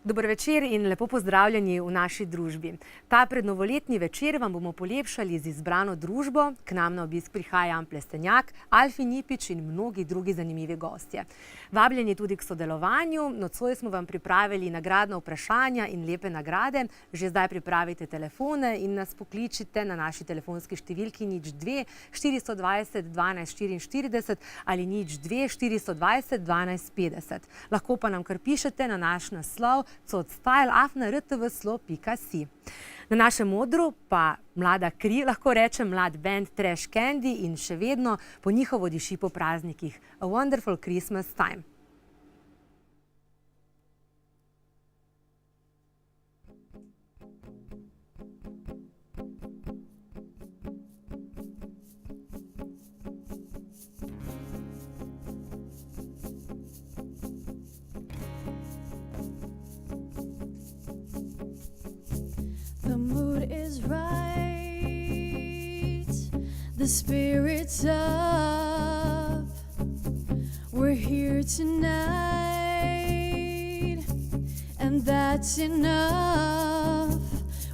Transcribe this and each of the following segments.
Dober večer in lepo pozdravljeni v naši družbi. Ta prednovoletni večer vam bomo polepšali z izbrano družbo. K nam na obisk prihaja Jan Plestenjak, Alfi Nipič in mnogi drugi zanimivi gostje. Vabljeni tudi k sodelovanju. Nocoj smo vam pripravili nagradna vprašanja in lepe nagrade. Že zdaj pripravite telefone in nas pokličite na naši telefonski številki 02 420 12 44 ali 02 420 12 50. Lahko pa nam kar pišete na naš naslov codstyle@rtvslo.si. Na našem odru pa mlada kri, lahko rečem, mlad band Trash Candy in še vedno po njihovo diši po praznikih. A Wonderful Christmas Time. The mood is right, the spirit's up, we're here tonight, and that's enough.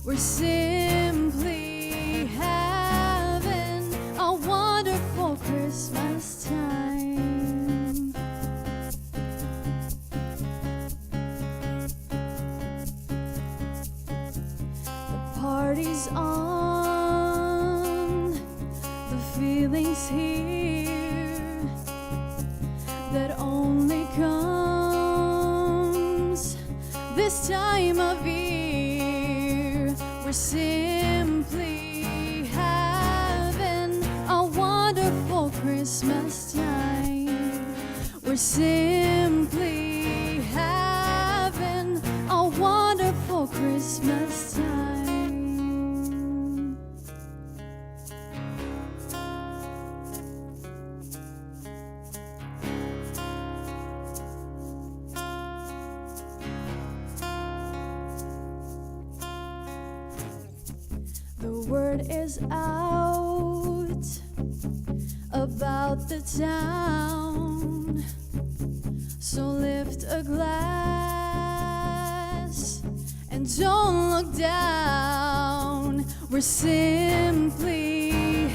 We're simply having a wonderful Christmas time. Party's on, the feeling's here, that only comes this time of year. We're simply having a wonderful Christmas time. We're simply having a wonderful Christmas time. The word is out about the town, so lift a glass and don't look down. We're simply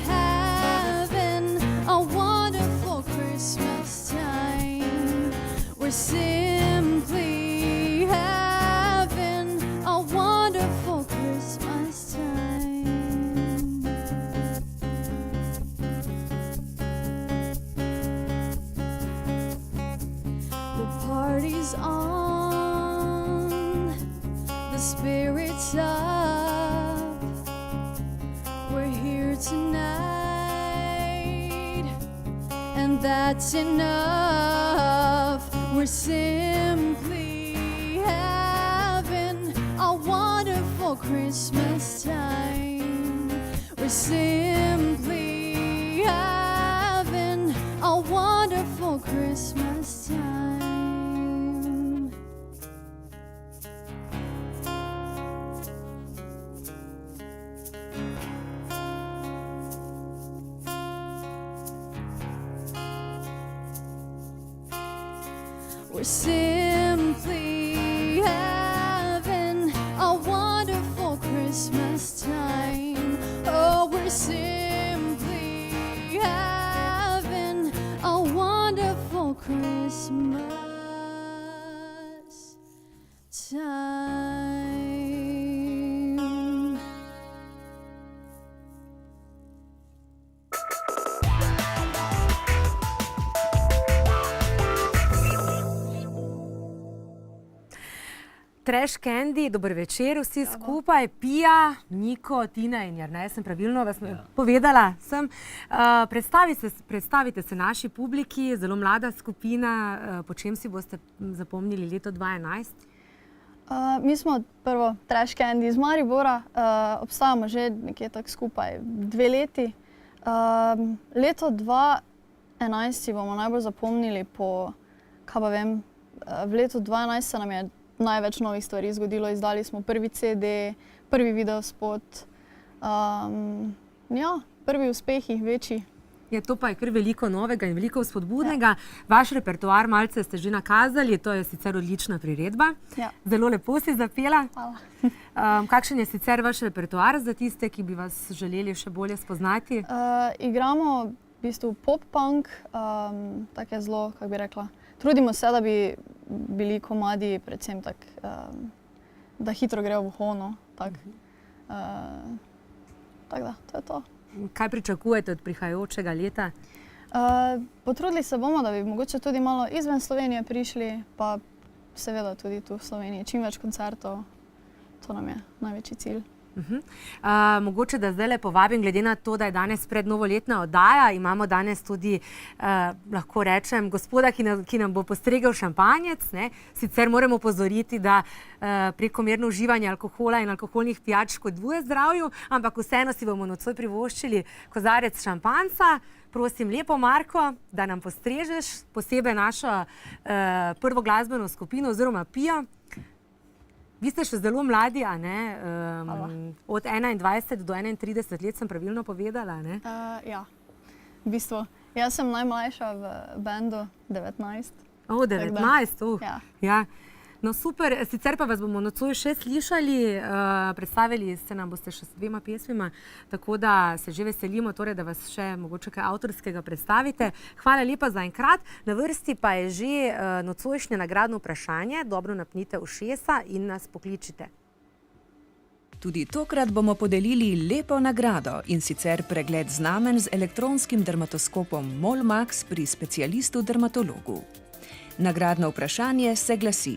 having a wonderful Christmas time. We're simply having a wonderful Christmas time. The party's on, the spirit's up, we're here tonight, and that's enough. We're simply having a wonderful Christmas time. We're simply having a wonderful Christmas time. We're simply having a wonderful Christmas time. Oh, we're simply having a wonderful Christmas time. Trash Candy, dober večer vsi skupaj. Pija, Niko, Tina in Jernej, sem pravilno vas povedala. Predstavite se naši publiki, zelo mlada skupina. Po čem si boste zapomnili leto 2011? Mi smo prvo Trash Candy iz Maribora, obstajamo že nekje tako skupaj 2 leti. Leto 2011 si bomo najbolj zapomnili po, kaj pa vem, v letu 2011 se nam je največ novih stvari zgodilo. Izdali smo prvi CD, prvi videospot, ja, prvi uspehi, večji. Ja, to pa je kar veliko novega in veliko vzpodbudnega. Vaš repertoar malce ste že nakazali, to je sicer odlična priredba. Ja. Zelo lepo si zapela. Hvala. Kakšen je sicer vaš repertoar za tiste, ki bi vas želeli še bolje spoznati? Igramo v bistvu pop-punk, tako je zelo, kako bi rekla. Trudimo se, da bi bili komadi predvsem tak, da hitro grejo v uho, no. Tako da, to je to. Kaj pričakujete od prihajajočega leta? Potrudili se bomo, da bi mogoče tudi malo izven Slovenije prišli, pa seveda tudi tu v Sloveniji. Čim več koncertov, to nam je največji cilj. Mogoče, da zdaj povabim, glede na to, da je danes prednovoletna oddaja, imamo danes tudi, lahko rečem, gospoda, ki nam bo postregel šampanjec. Sicer moramo opozoriti, da prekomerno uživanje alkohola in alkoholnih pijač škoduje zdravju, ampak vseeno si bomo nocoj privoščili kozarec šampanjca. Prosim, lepo Marko, da nam postrežeš posebej našo prvo glasbeno skupino oziroma Pio. Vi ste še zelo mladi, a ne? Od 21 do 31 let sem pravilno povedala, ne? Ja, v bistvu. Jaz sem najmlajša v bendu, 19. 19, ja. No super, sicer pa vas bomo nocoj še slišali, predstavili se nam boste še s 2 pesmima, tako da se že veselimo, torej, da vas še mogoče kaj avtorskega predstavite. Hvala lepa za enkrat. Na vrsti pa je že nocojšnje nagradno vprašanje. Dobro napnite ušesa in nas pokličite. Tudi tokrat bomo podelili lepo nagrado, in sicer pregled znamenj z elektronskim dermatoskopom Molmax pri specialistu dermatologu. Nagradno vprašanje se glasi: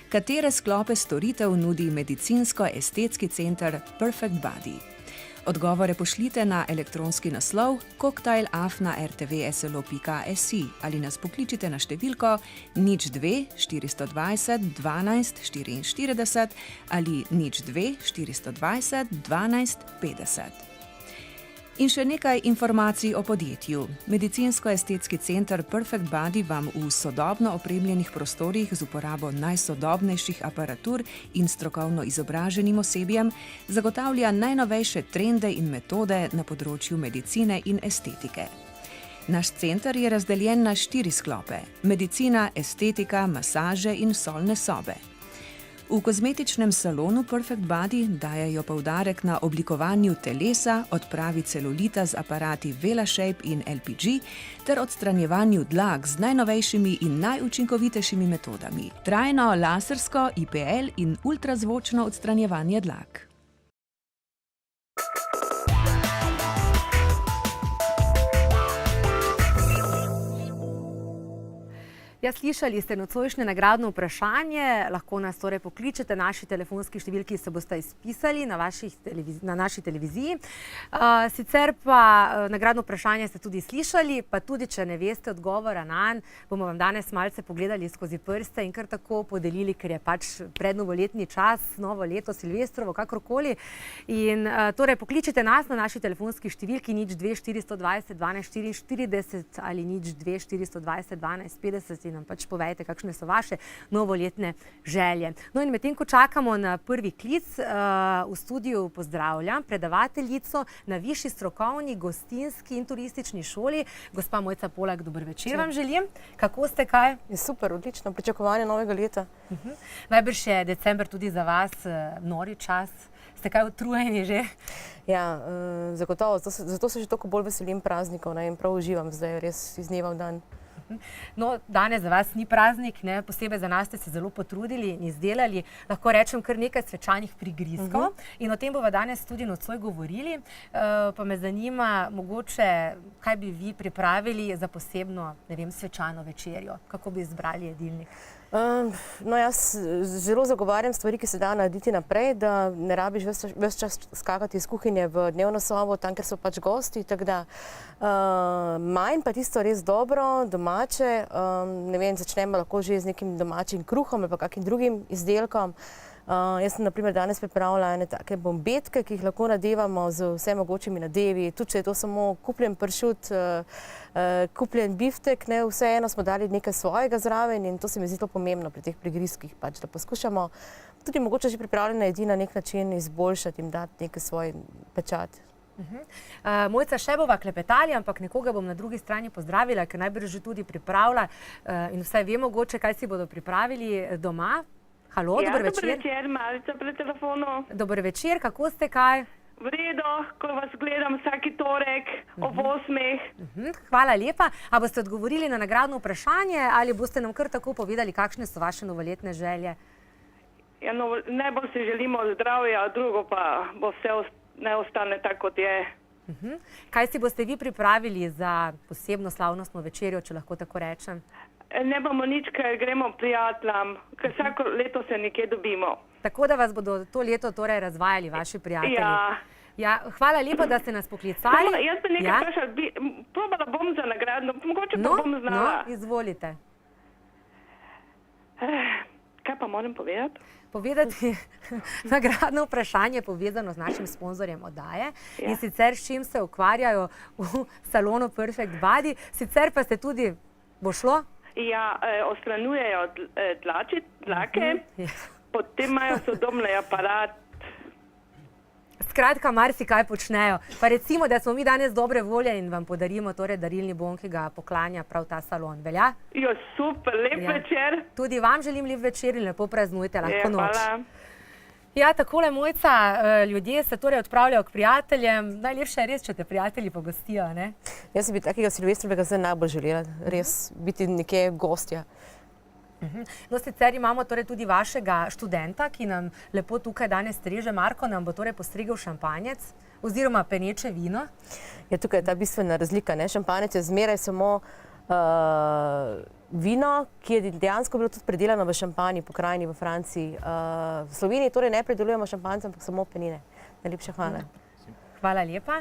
katere sklope storitev nudi medicinsko-estetski center Perfect Body? Odgovore pošljite na elektronski naslov cocktail@rtvslo.si ali nas pokličite na številko 02 420 12 44 ali 02 420 12 50. In še nekaj informacij o podjetju. Medicinsko-estetski center Perfect Body vam v sodobno opremljenih prostorih z uporabo najsodobnejših aparatur in strokovno izobraženim osebjem zagotavlja najnovejše trende in metode na področju medicine in estetike. Naš center je razdeljen na 4 sklope: medicina, estetika, masaže in solne sobe. V kozmetičnem salonu Perfect Body dajejo poudarek na oblikovanju telesa, odpravi celulita z aparati VelaShape in LPG ter odstranjevanju dlak z najnovejšimi in najučinkovitejšimi metodami. Trajno, lasersko, IPL in ultrazvočno odstranjevanje dlak. Ja, slišali ste nocojšnje nagradno vprašanje, lahko nas torej pokličete, naši telefonski številki se boste izpisali na naši televiziji. Sicer pa nagradno vprašanje ste tudi slišali, pa tudi, če ne veste odgovora nanj, bomo vam danes malce pogledali skozi prste in kar tako podelili, ker je pač prednovoletni čas, novo leto, Silvestrovo, kakorkoli. In torej pokličite nas na naši telefonski številki 02 420 12 44 ali 02 420 12 50 in nam pač povejte, kakšne so vaše novoletne želje. No in medtem, ko čakamo na prvi klic, v studiu pozdravljam predavateljico na Višji strokovni, gostinski in turistični šoli, gospa Mojca Polak. Dober večer vam želim. Kako ste, kaj? Je super, odlično, pričakovanje novega leta. Najbrž je december tudi za vas nori čas. Ste kaj utrujeni že? Ja, zagotovo, zato se že toliko bolj veselim praznikov in prav uživam zdaj res iz dneva v dan. No, danes za vas ni praznik, posebej za nas ste se zelo potrudili in izdelali, lahko rečem, kar nekaj svečanih prigrizkov. In o tem bomo danes tudi nocoj govorili. Pa me zanima, mogoče, kaj bi vi pripravili za posebno, ne vem, svečano večerjo? Kako bi izbrali jedilnik? No, jaz zelo zagovarjam stvari, ki se da narediti naprej, da ne rabiš ves čas skakati iz kuhinje v dnevno sobo, tam, ker so pač gosti, tako da manj pa tisto res dobro, domače, ne vem, začnemo lahko že z nekim domačim kruhom ali pa kakim drugim izdelkom. Jaz sem naprimer danes pripravila ene take bombetke, ki jih lahko nadevamo z vse mogočimi nadevi, tudi če je to samo kupljen pršut, kupljen biftek, vseeno smo dali nekaj svojega zraven in to se mi zdi zelo pomembno pri teh prigrizkih, pač, da poskušamo tudi mogoče že pripravljene jedi na nek način izboljšati, jim dati nekaj svoj pečat. Mojca, še bova klepetali, ampak nekoga bom na drugi strani pozdravila, ker najbrž že tudi pripravlja in vsaj ve mogoče, kaj si bodo pripravili doma. Halo, dober večer. Dober večer, Marica pri telefonu. Dober večer, kako ste, kaj? V redu, ko vas gledam vsaki torek ob 8. Hvala lepa. A boste odgovorili na nagradno vprašanje ali boste nam kar tako povedali, kakšne so vaše novoletne želje? Ja, najbolj si želimo zdravja, drugo pa bo vse ne ostane tako, kot je. Kaj si boste vi pripravili za posebno slavnostno večerjo, če lahko tako rečem? Ne bomo nič, ker gremo prijateljem, ker vsako leto se nekje dobimo. Tako da vas bodo to leto torej razvajali vaši prijatelji. Ja. Ja, hvala lepa, da ste nas poklicali. Jaz bi nekaj vprašala, probala bom za nagradno, mogoče pa bom znala. Izvolite. Kaj pa moram povedati? Povedati nagradno vprašanje povezano z našim sponzorjem oddaje in sicer s čim se ukvarjajo v salonu Perfect Body. Sicer pa ste tudi, bo šlo? Ja, odstranjujejo dlake, potem imajo sodobni aparat. Skratka, marsikaj počnejo. Pa recimo, da smo mi danes dobre volje in vam podarimo torej darilni bon, ki ga poklanja prav ta salon. Velja? Jo, super, lep večer. Tudi vam želim lep večer in lepo praznujte, lahko noč. Hvala. Ja, takole, Mojca, ljudje se torej odpravljajo k prijateljem. Najlepše je res, če te prijatelji pogostijo, ne? Jaz bi takega silvestrovega zdaj najbolj želela, res biti nekje gostja. No, sicer imamo torej tudi vašega študenta, ki nam lepo tukaj danes streže. Marko nam bo torej postregel šampanjec oziroma peneče vino. Ja, tukaj je ta bistvena razlika, ne? Šampanjec je zmeraj samo vino, ki je dejansko bilo tudi predelano v Šampanji, pokrajini v Franciji. V Sloveniji torej ne predelujemo šampanjce, ampak samo penine. Najlepša hvala. Hvala lepa.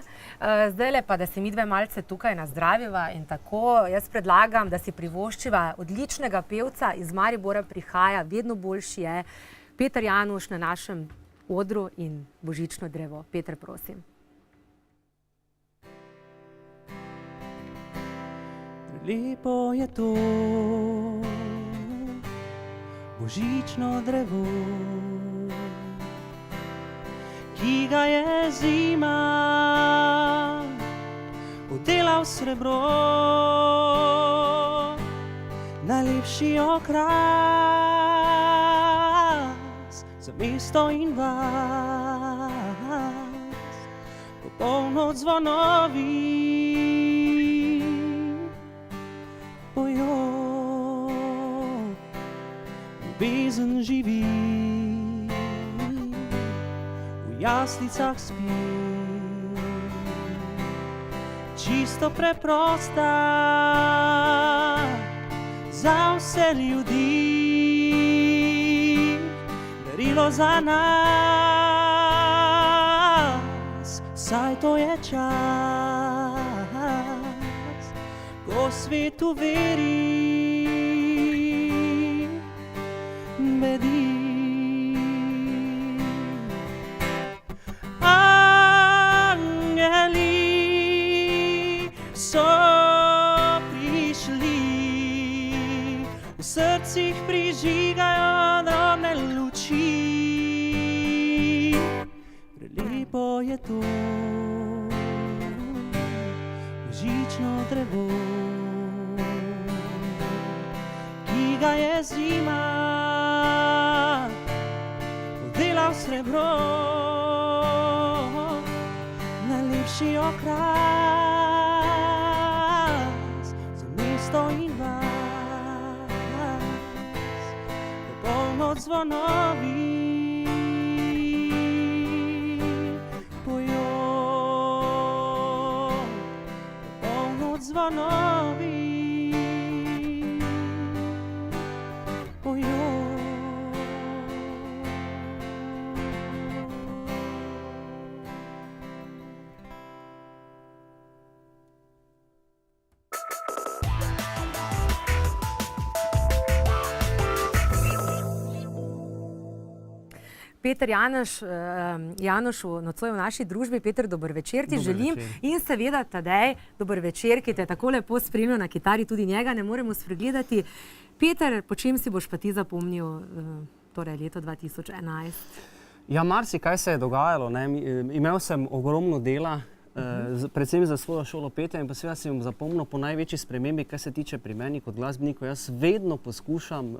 Zdajle pa, da se midve malce tukaj nazdraviva in tako, jaz predlagam, da si privoščiva odličnega pevca iz Maribora prihaja, vedno boljši je Peter Januš na našem odru in Božično drevo. Peter, prosim. Lepo je to božično drevo, ki ga je zima oddelal srebro, najlepši okras za mesto in vas, popolno zvonovi pojo, ljubezen živi, v jaslicah spi, čisto preprosta za vse ljudi, darilo za nas, saj to je čas, ko svetu veri bedi. Angeli so prišli, v srcih prižigajo drobne luči. Prelepo je to božično drevo, ki ga je zima oddelal srebro, najlepši okras za mesto in vas, popolno zvonovi pojo, popolno zvonovi pojo. Peter Januš nocoj v naši družbi. Peter, dober večer ti želim. In seveda Tadej, dober večer, ki te tako lepo spremljal na kitari, tudi njega ne moremo spregledati. Peter, po čem si boš pa ti zapomnil torej leto 2011? Ja, marsikaj se je dogajalo, ne. Imel sem ogromno dela, predvsem za svojo šolo petja in pa seveda si bom zapomnil po največji spremembi, kar se tiče pri meni kot glasbenikov. Jaz vedno poskušam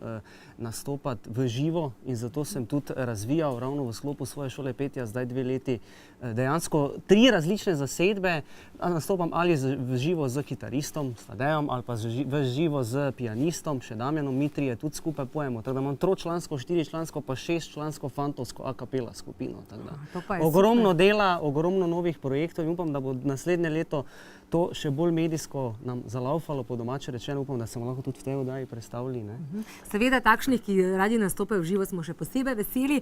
nastopati v živo in zato sem tudi razvijal ravno v sklopu svoje šole petja zdaj 2 leti dejansko 3 različne zasedbe. Nastopam ali v živo z kitaristom, s Tadejem, ali pa v živo z pianistom, še Damjanom, mi trije tudi skupaj pojemo. Tako da imam 3-člansko, 4-člansko pa 6-člansko fantovsko a cappella skupino. Ogromno dela, ogromno novih projektov in upam, da bo naslednje leto to še bolj medijsko nam zalaufalo, po domače rečeno. Upam, da se bomo lahko tudi v tej oddaji predstavili. Seveda takšnih, ki radi nastopajo v živo, smo še posebej veseli.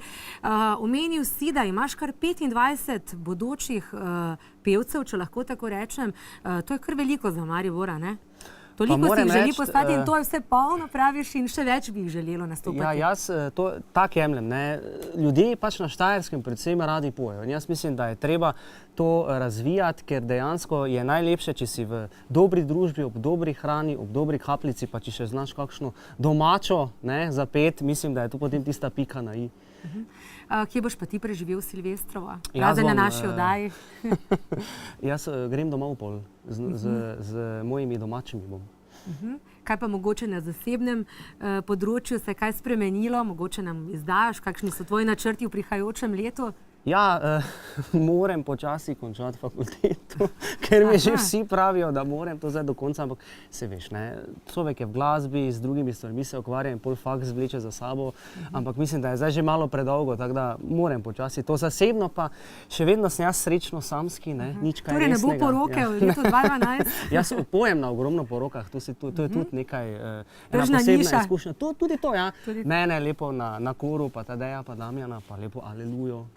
Omenil si, da imaš kar 25 bodočih pevcev, če lahko tako rečem. To je kar veliko za Maribora, ne? Toliko si jih želi postati in to je vse polno, praviš, in še več bi jih želelo nastopati. Ja, jaz to tako jemljem. Ljudje pač na Štajerskem predvsem radi pojejo. Jaz mislim, da je treba to razvijati, ker dejansko je najlepše, če si v dobri družbi, ob dobri hrani, ob dobri kapljici, pa če še znaš kakšno domačo zapeti, mislim, da je to potem tista pika na i. Kje boš pa ti preživel Silvestrovo? Razen na naši oddaji. Jaz grem domov pol, z mojimi domačimi bom. Kaj pa mogoče na zasebnem področju se je kaj spremenilo? Mogoče nam izdaš, kakšni so tvoji načrti v prihajajočem letu? Ja, moram počasi končati fakulteto, ker mi že vsi pravijo, da moram to zdaj do konca, ampak se veš, človek je v glasbi, z drugimi stvarmi se ukvarja in pol faks vleče za sabo, ampak mislim, da je zdaj že malo predolgo, tako da moram počasi. To zasebno pa še vedno sem jaz srečno samski, nič kaj resnega. Torej ne bo poroke v letu 2012? Jaz pojem na ogromno porokah, to je tudi nekaj, ena posebna izkušnja. Tudi to, ja. Mene je lepo na koru, pa Tadeja, pa Damjana, pa lepo Alelujo.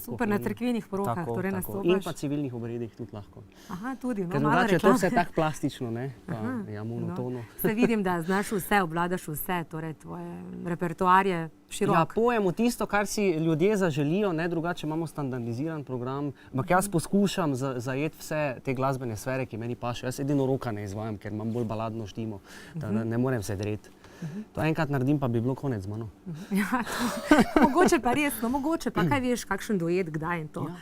Super, na cerkvenih porokah, torej nastopaš. In pa civilnih obredih tudi lahko. Aha, tudi, ker drugače je to vse tako plastično, pa ja, monotono. Se vidim, da znaš vse, obvladaš vse, torej tvoje repertoar je širok. Ja, pojemo tisto, kar si ljudje zaželijo, drugače imamo standardiziran program, ampak jaz poskušam zajeti vse te glasbene sfere, ki meni pašejo. Jaz edino roka ne izvajam, ker imam bolj baladno štimo, ne morem se dreti. To enkrat naredim, pa bi bilo konec z mano. Ja, mogoče pa resno, mogoče pa kaj veš, kakšen dojet, kdaj in to.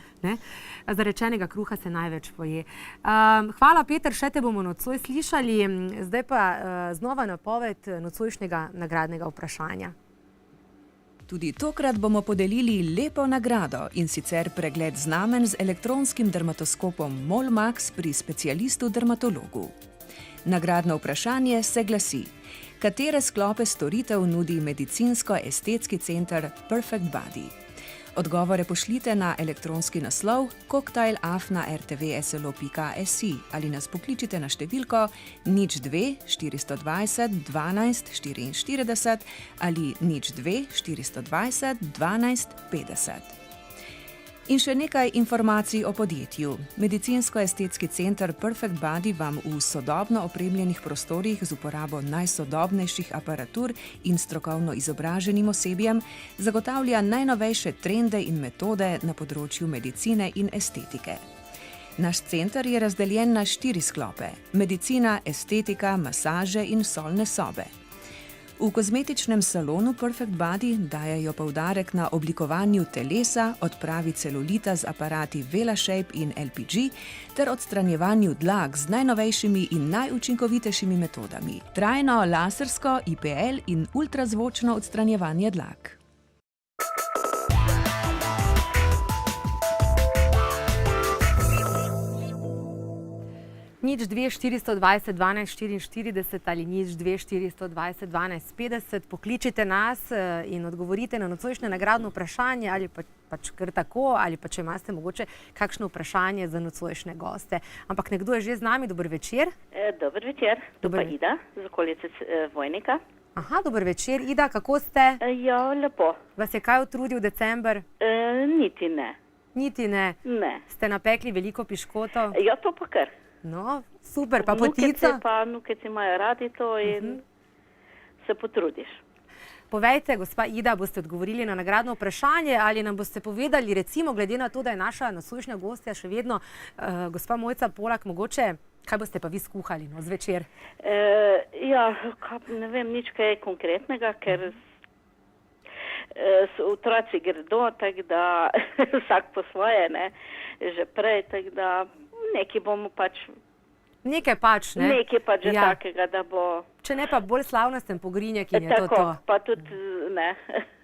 Zarečenega kruha se največ poje. Hvala, Peter, še te bomo nocoj slišali. Zdaj pa znova napoved nocojšnjega nagradnega vprašanja. Tudi tokrat bomo podelili lepo nagrado, in sicer pregled znamenj z elektronskim dermatoskopom Molmax pri specialistu dermatologu. Nagradno vprašanje se glasi: katere sklope storitev nudi medicinsko-estetski center Perfect Body? Odgovore pošljite na elektronski naslov cocktail@rtvslo.si ali nas pokličite na številko 02 420 12 44 ali 02 420 12 50. In še nekaj informacij o podjetju. Medicinsko-estetski center Perfect Body vam v sodobno opremljenih prostorih z uporabo najsodobnejših aparatur in strokovno izobraženim osebjem zagotavlja najnovejše trende in metode na področju medicine in estetike. Naš center je razdeljen na 4 sklope: medicina, estetika, masaže in solne sobe. V kozmetičnem salonu Perfect Body dajejo poudarek na oblikovanju telesa, odpravi celulita z aparati VelaShape in LPG ter odstranjevanju dlak z najnovejšimi in najučinkovitejšimi metodami. Trajno, lasersko, IPL in ultrazvočno odstranjevanje dlak. Nič 2 420 12 44 ali nič 2 420 12 50. Pokličite nas in odgovorite na nocojšnje nagradno vprašanje ali pač kar tako, ali pa če imate mogoče kakšno vprašanje za nocojšnje goste. Ampak nekdo je že z nami. Dober večer. Dober večer. To pa Ida z okolice Vojnika. Aha, dober večer. Ida, kako ste? Ja, lepo. Vas je kaj utrudil december? Niti ne. Niti ne? Ne. Ste napekli veliko piškotov? Ja, to pa kar. No, super, pa potica? Vnukice imajo radi to in se potrudiš. Povejte, gospa Ida, boste odgovorili na nagradno vprašanje ali nam boste povedali, recimo, glede na to, da je naša nocojšnja gostja še vedno gospa Mojca Polak, mogoče, kaj boste pa vi skuhali zvečer? Ja, ne vem nič kaj konkretnega, ker otroci gredo, tako da vsak po svoje, ne, že prej, tako da nekaj bomo pač, Nekaj pač, ne? nekaj pač že Ja. takega, da bo Če ne pa bolj slavnosten pogrinjak in je to tako, to. pa tudi ne.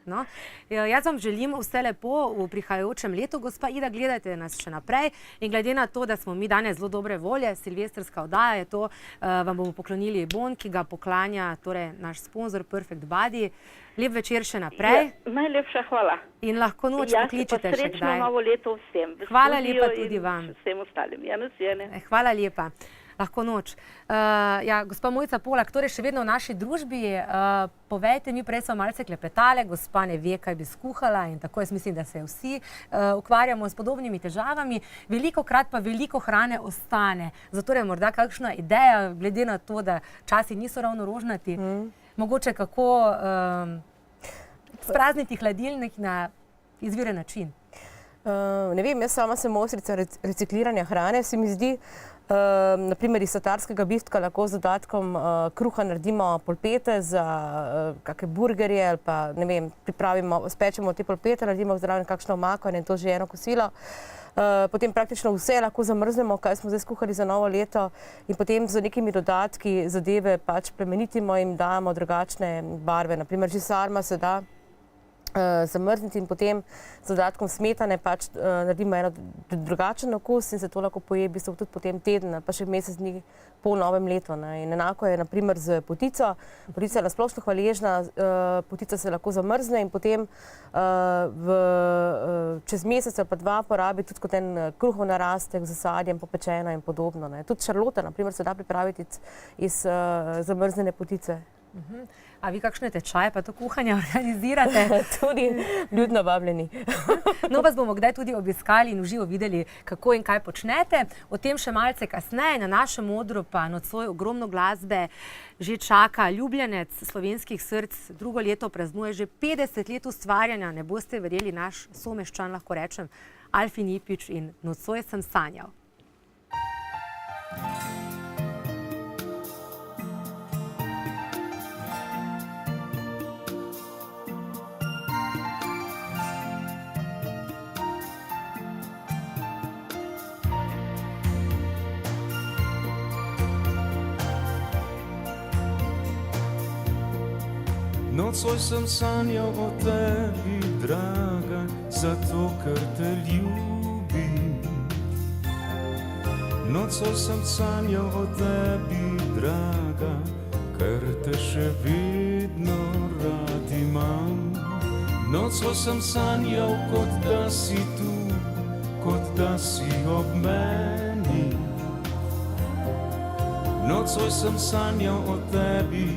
No, jaz vam želim vse lepo v prihajajočem letu, gospa Ida, gledajte nas še naprej in glede na to, da smo mi danes zelo dobre volje, silvestrska oddaja je to, vam bomo poklonili bon, ki ga poklanja torej naš sponzor Perfect Body. Lep večer še naprej Ja, najlepša hvala. in lahko noč Ja, pokličite pa še srečno kdaj. novo leto vsem. v Hvala studiu lepa tudi in vam. Vsem ostalim. Ja, nasvidenje. Hvala lepa. Lahko noč. Ja, gospa Mojca Polak, torej še vedno v naši družbi. Povejte mi, prej smo malce klepetale, gospa ne ve, kaj bi skuhala in tako jaz mislim, da se vsi ukvarjamo s podobnimi težavami. Velikokrat pa veliko hrane ostane. Zato je morda kakšna ideja, glede na to, da časi niso ravno rožnati. Mogoče kako sprazniti hladilnik na izviren način. Ne vem, jaz sama sem mojstrica recikliranja hrane, se mi zdi. Naprimer, iz satarskega biftka lahko z dodatkom kruha naredimo polpete za kakšne burgerje ali pa, ne vem, pripravimo, spečemo te polpete, naredimo zraven kakšno omako in je to že eno kosilo. Potem praktično vse lahko zamrznemo, kaj smo zdaj skuhali za novo leto in potem z nekimi dodatki zadeve pač plemenitimo in damo drugačne barve. Naprimer, že sarma se da zamrzniti in potem z dodatkom smetane pač naredimo eno drugačen okus in se to lahko poje v bistvu tudi potem teden, pa še mesec dni po novem letu. Ne. In enako je naprimer z potico. Potica je nasplošno hvaležna, potica se lahko zamrzne in potem čez mesec ali pa dva porabi tudi kot en kruhov narastek z sadjem popečeno in podobno. Ne. Tudi šarlota naprimer se da pripraviti iz zamrznjene potice. A vi kakšne tečaje pa to kuhanje organizirate? Tudi ljudno vabljeni. No, vas bomo kdaj tudi obiskali in v živo videli, kako in kaj počnete. O tem še malce kasneje. Na našem odru pa nocoj ogromno glasbe že čaka ljubljenec slovenskih src. Drugo leto praznuje že 50 let ustvarjanja. Ne boste verjeli, naš someščan, lahko rečem, Alfi Nipič in Nocoj sem sanjal. Nocoj sem sanjal o tebi, draga, zato ker te ljubim. Nocoj sem sanjal o tebi, draga, ker te še vedno rad imam. Nocoj sem sanjal, kot da si tu, kot da si ob meni. Nocoj sem sanjal o tebi,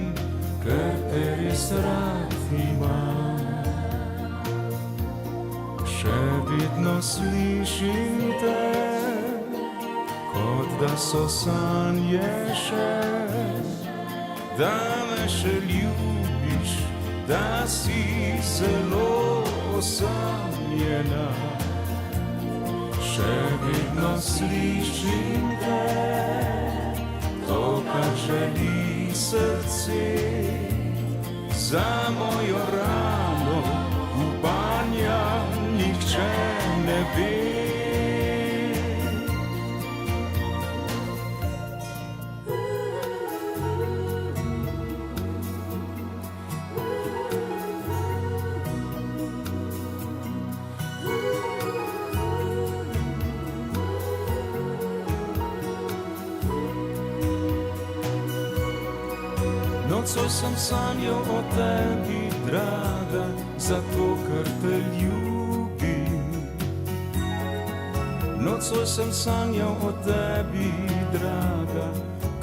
ker te res rad imam. Še vedno slišim te, kot da so sanje še, da me še ljubiš, da si zelo osamljena. Še vedno slišim te, to, kar želi srce, za mojo rano upanja nihče ne ve. Nocoj sem sanjal o tebi, draga, zato ker te ljubim. Nocoj sem sanjal o tebi, draga,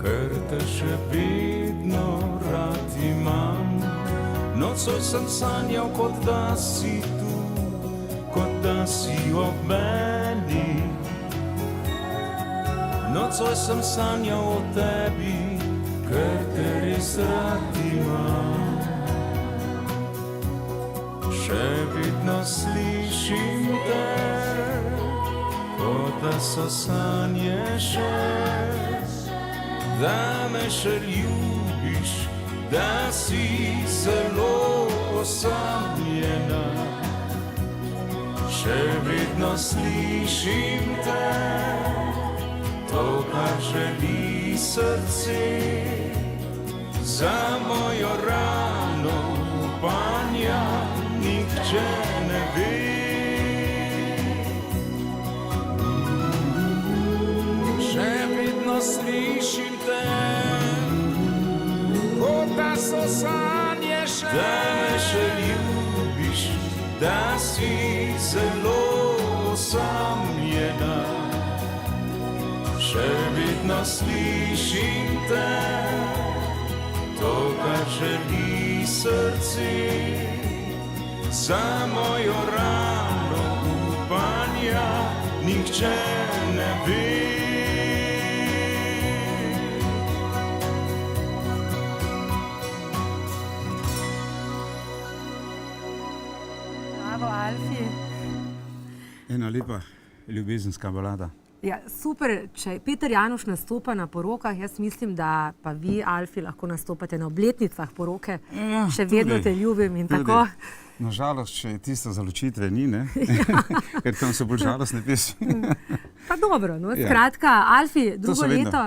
ker te še vedno rad imam. Nocoj sem sanjal, kot da si tu, kot da si ob meni. Nocoj sem sanjal o tebi, ker te res rad imam. Še vedno slišim te, kot da so sanje še, da me še ljubiš, da si zelo osamljena, še vedno slišim te, to, kar želi srce, za mojo rano upanja nihče ne ve. Še vedno slišim te, kot da so sanje še, da me še ljubiš, da si zelo osamljena. Še vedno slišim te, to, kar želi srce, za mojo rano upanja nihče ne ve. Bravo, Alfi. Ena lepa ljubezenska balada. Ja, super, če Peter Januš nastopa na porokah, jaz mislim, da pa vi, Alfi, lahko nastopate na obletnicah poroke. Ja, še vedno tudi, te ljubim in tudi. tako. Nažalost, če tisto za ločitve ni, ne? Ker tam so bolj žalostne pesmi. Pa dobro, no, Ja. skratka, Alfi, To drugo so vedno. leto,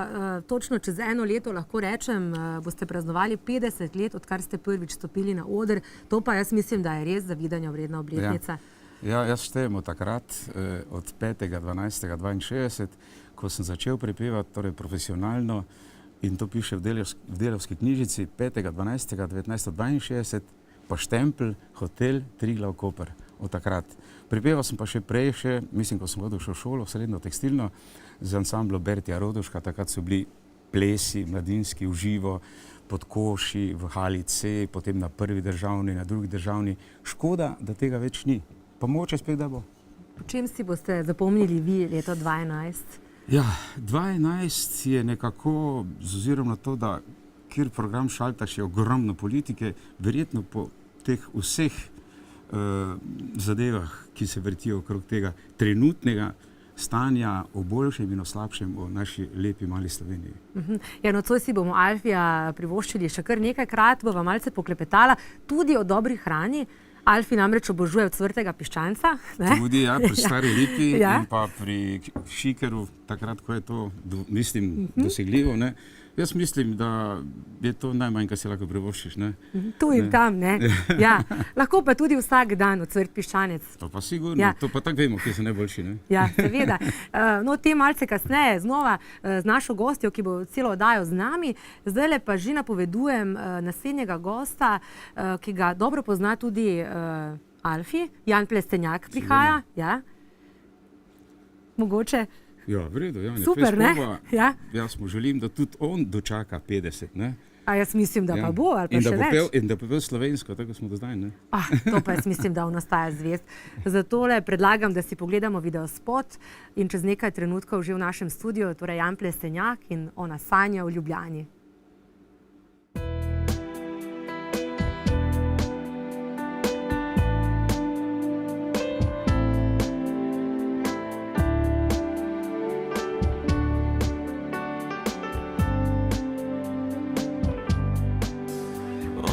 točno čez 1 leto lahko rečem, boste praznovali 50 let, odkar ste prvič stopili na oder. To pa jaz mislim, da je res zavidanja vredna obletnica. Ja, jaz štejem od takrat, od 5.12.62, ko sem začel prepevati, torej profesionalno, in to piše v Delavski knjižici, 5.12.1962, pa štempelj, hotel Triglav Koper, od takrat. Prepeval sem pa še prej, mislim, ko sem hodil v šolo, v srednjo tekstilno, z ansamblom Bertija Roduška, takrat so bili plesi, mladinski, v živo, pod koši, v hali C, potem na prvi državni, na drugi državni. Škoda, da tega več ni. Pa mogoče spet, da bo. Po čem si boste zapomnili vi leto 2011? Ja, 2011 je nekako, z ozirom na to, da kjer program šaltaš, je ogromno politike, verjetno po teh vseh zadevah, ki se vrtijo okrog tega trenutnega stanja o boljšem in o slabšem o naši lepi mali Sloveniji. Ja, nocoj si bomo Alfija privoščili še kar nekajkrat, bova malce poklepetala tudi o dobri hrani. Alfi namreč obožuje ocvrtega piščanca. Ne? Tudi ja, pri Stari Lipi Ja. in pa pri Šikeru, takrat, ko je to, dosegljivo. Ne? Jaz mislim, da je to najmanj, kar si lahko privoščiš. Ne? Tu in tam, ne? Ja. Lahko pa tudi vsak dan ocvrt piščanec. To pa sigurno, Ja. to pa tako vemo, kje so najboljši. Ne? Ja, seveda. No, te malce kasneje znova z našo gostjo, ki bo celo oddajo z nami. Zdajle pa že napovedujem naslednjega gosta, ki ga dobro pozna tudi Alfi. Jan Plestenjak prihaja. Ja. Mogoče. Ja, v redu, Jan je Super, ne? Fejskova. Ja. Jaz mu želim, da tudi on dočaka 50. Ne? A jaz mislim, da Ja. pa bo, ali pa In da še bo več. In da bo pel slovensko, tako smo do zdaj. Ne? To pa jaz mislim, da on ostaja zvest. Zato predlagam, da si pogledamo videospot in čez nekaj trenutkov že v našem studiu, torej Jan Plestenjak in Ona sanja v Ljubljani.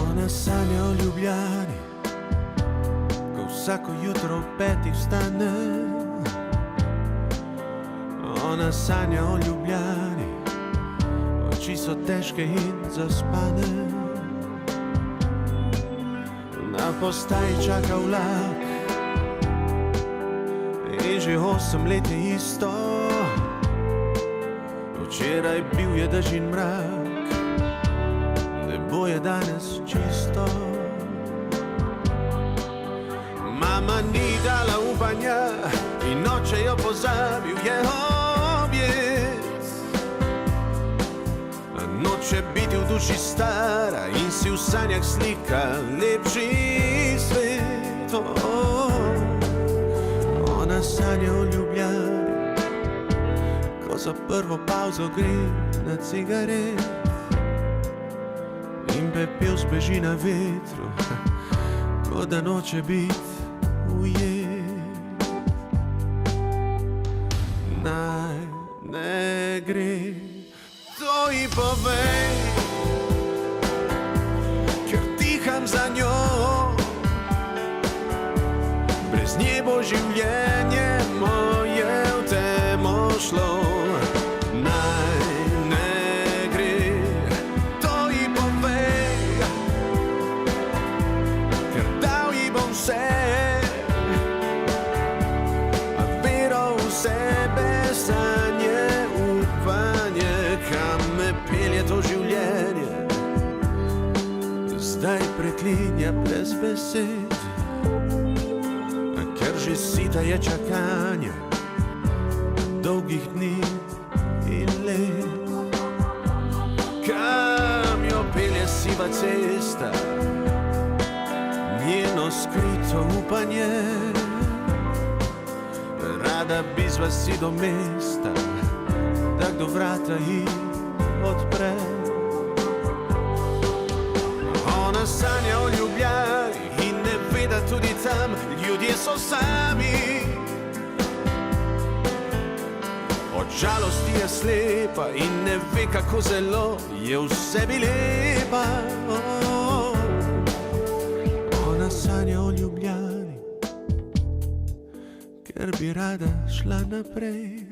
Ona sanja o Ljubljani, ko vsako jutro ob 5 vstane. Ona sanja o Ljubljani, oči so težke in zaspane. Na postaji čaka vlak in že 8 let je isto. Včeraj bil je dež in mrak, nebo je danes čisto. Mama ni dala upanja in oče jo pozabil je objet. Noče biti v duši stara in si v sanjah slika lepši svet. Ona sanja o Ljubljani, ko za prvo pauzo gre na cigaret in pepel zbeži na vetru, ko da noče biti ujet. Naj ne gre, to ji povej, ker diham za njo šlo. Naj ne gre, to ji povej, ker dal ji bom vse, a vero v sebe, sanje, upanje, kam me pelje to življenje. Zdaj preklinja brez besed, ker že sita je čakanja dolgih dni in let. Kam jo pelje siva cesta, njeno skrito upanje, rada bi z vasi do mesta, da kdo vrata ji odpre. Ona sanja o Ljubljani in ne ve, da tudi tam ljudje so sami. Od žalosti je slepa in ne ve, kako zelo je v sebi lepa. Ona sanja o Ljubljani, ker bi rada šla naprej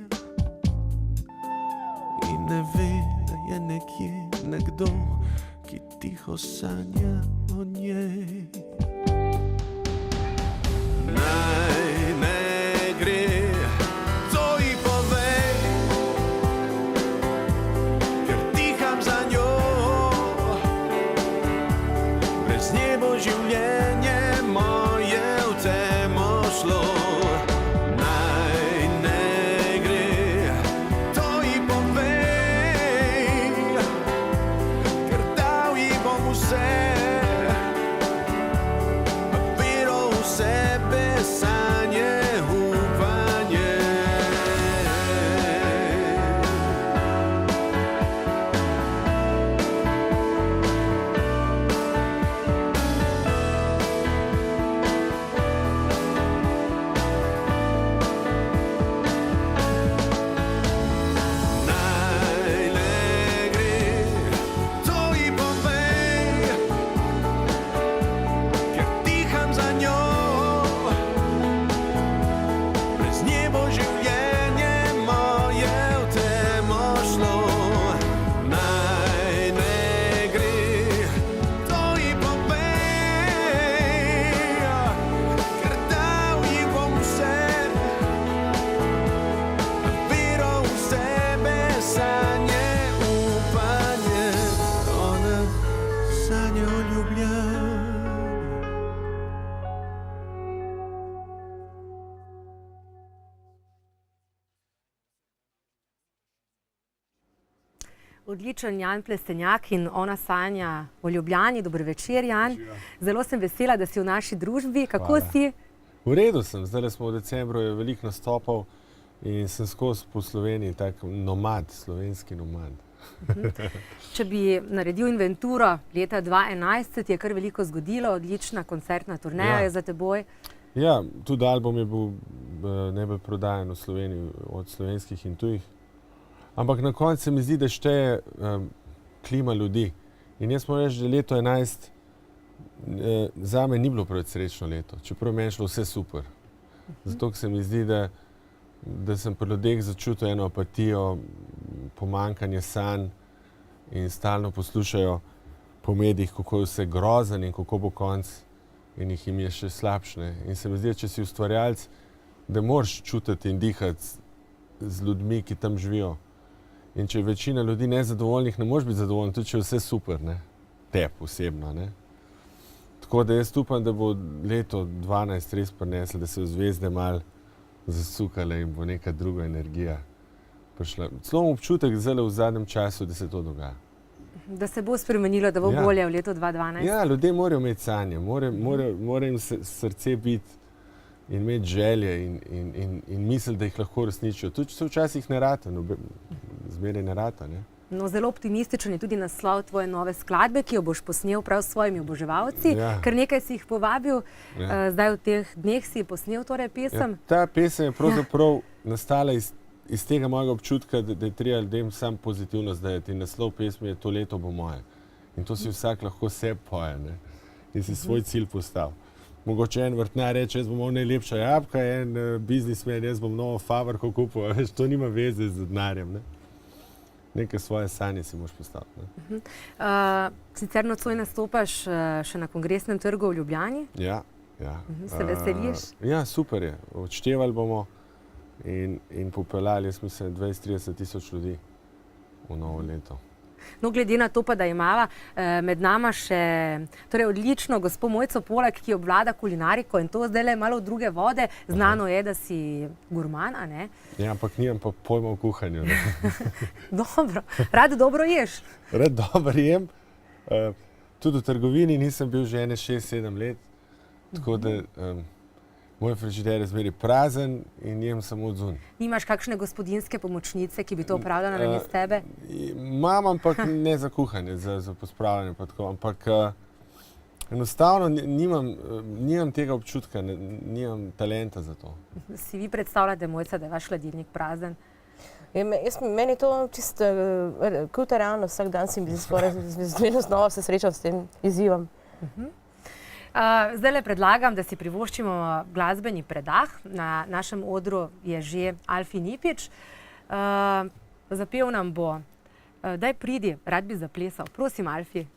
in ne ve, da je nekje nekdo, ki tiho sanja o njej. Naj ne gre, to ji povej, ker diham za njo, brez nje bo življenje moje v temo šlo. Naj ne gre, to ji povej, ker dal ji bom vse, vero v sebe, sanje, upanje. Naj ne gre, to ji povej, ker diham za njo, brez nje bo življenje moje v temo šlo. Naj ne gre, to ji povej, ker dal ji bom vse, vero v sebe, sanje, upanje. Ona sanja o Ljubljani. Odličen Jan Plestenjak in Ona sanja o Ljubljani. Dober večer, Jan. Zelo sem vesela, da si v naši družbi. Kako si? V redu sem, zdaj smo v decembru, je veliko nastopov in sem skozi po Sloveniji, tak nomad, slovenski nomad. Če bi naredil inventuro leta 2011, se ti je kar veliko zgodilo, odlična koncertna turneja je za teboj. Ja, tudi album je bil najbolj prodajan v Sloveniji od slovenskih in tujih. Ampak na koncu se mi zdi, da šteje klima ljudi. In jaz moram reči, da leto 11 zame ni bilo preveč srečno leto, čeprav meni šlo vse super. Zato se mi zdi, da sem pri ljudeh začutil eno apatijo, pomanjkanje sanj in stalno poslušajo po medijih, kako je vse grozen in kako bo konc in jim je še slabše. In se mi zdi, če si ustvarjalec, da moraš čutiti in dihati z ljudmi, ki tam živijo. In če je večina ljudi nezadovoljnih, ne moreš biti zadovoljen, tudi če je vse super, ne? Tep osebno, ne? Tako da jaz upam, da bo leto 12 res prineslo, da se v zvezde malo zasukale in bo neka druga energija prišla. Celo imam občutek zdaj v zadnjem času, da se to dogaja. Da se bo spremenilo, da bo bolje v letu 2012? Ja, ljudje morajo imeti sanje, mora jim srce biti in imeti želje in misli, da jih lahko resničijo. Tudi se včasih ne rata, zmeraj ne rata, ne? No, zelo optimističen je tudi naslov tvoje nove skladbe, ki jo boš posnel prav s svojimi oboževalci. Ker nekaj si jih povabil, zdaj v teh dneh si posnel torej pesem. Ta pesem je pravzaprav nastala iz tega mojega občutka, da je treba ljudem sam pozitivno zdajati. In naslov pesmi je To leto bo moje. In to si vsak lahko sebi poje, ne? In si svoj cilj postavi. mogoče en vrtnar reče, jaz bom imel najlepša jabolka, en biznismen, jaz bom novo fabriko kupil, veš, to nima veze z denarjem, ne. Neke svoje sanje si moraš postaviti, ne. Sicer nocoj nastopaš še na Kongresnem trgu v Ljubljani. Ja. Se veseliš? Ja, super je. Odštevali bomo in popeljali, jaz mislim, 20-30 tisoč ljudi v novo leto. No, glede na to pa, da imava med nama še odlično gospo Mojco Polak, ki obvlada kulinariko in to zdaj malo v druge vode. Znano je, da si gurman, a ne? Ja, ampak nimam pa pojma v kuhanju. Dobro. Rad dobro ješ? Rad dobro jem. Tudi v trgovini nisem bil že 6-7 let, tako da moj frižider je zmeraj prazen in jem samo od zunaj. Nimaš kakšne gospodinjske pomočnice, ki bi to opravljala namesto tebe? Imam, ampak ne za kuhanje, za pospravljanje pa tako, ampak enostavno nimam tega občutka, nimam talenta za to. Si vi predstavljate, Mojca, da je vaš hladilnik prazen? Meni je to čisto kruta realnost, vsak dan si mi skoraj vedno znova se srečam s tem izzivom. Zdajle predlagam, da si privoščimo glasbeni predah. Na našem odru je že Alfi Nipič. Zapel nam bo Daj pridi, rad bi zaplesal. Prosim, Alfi.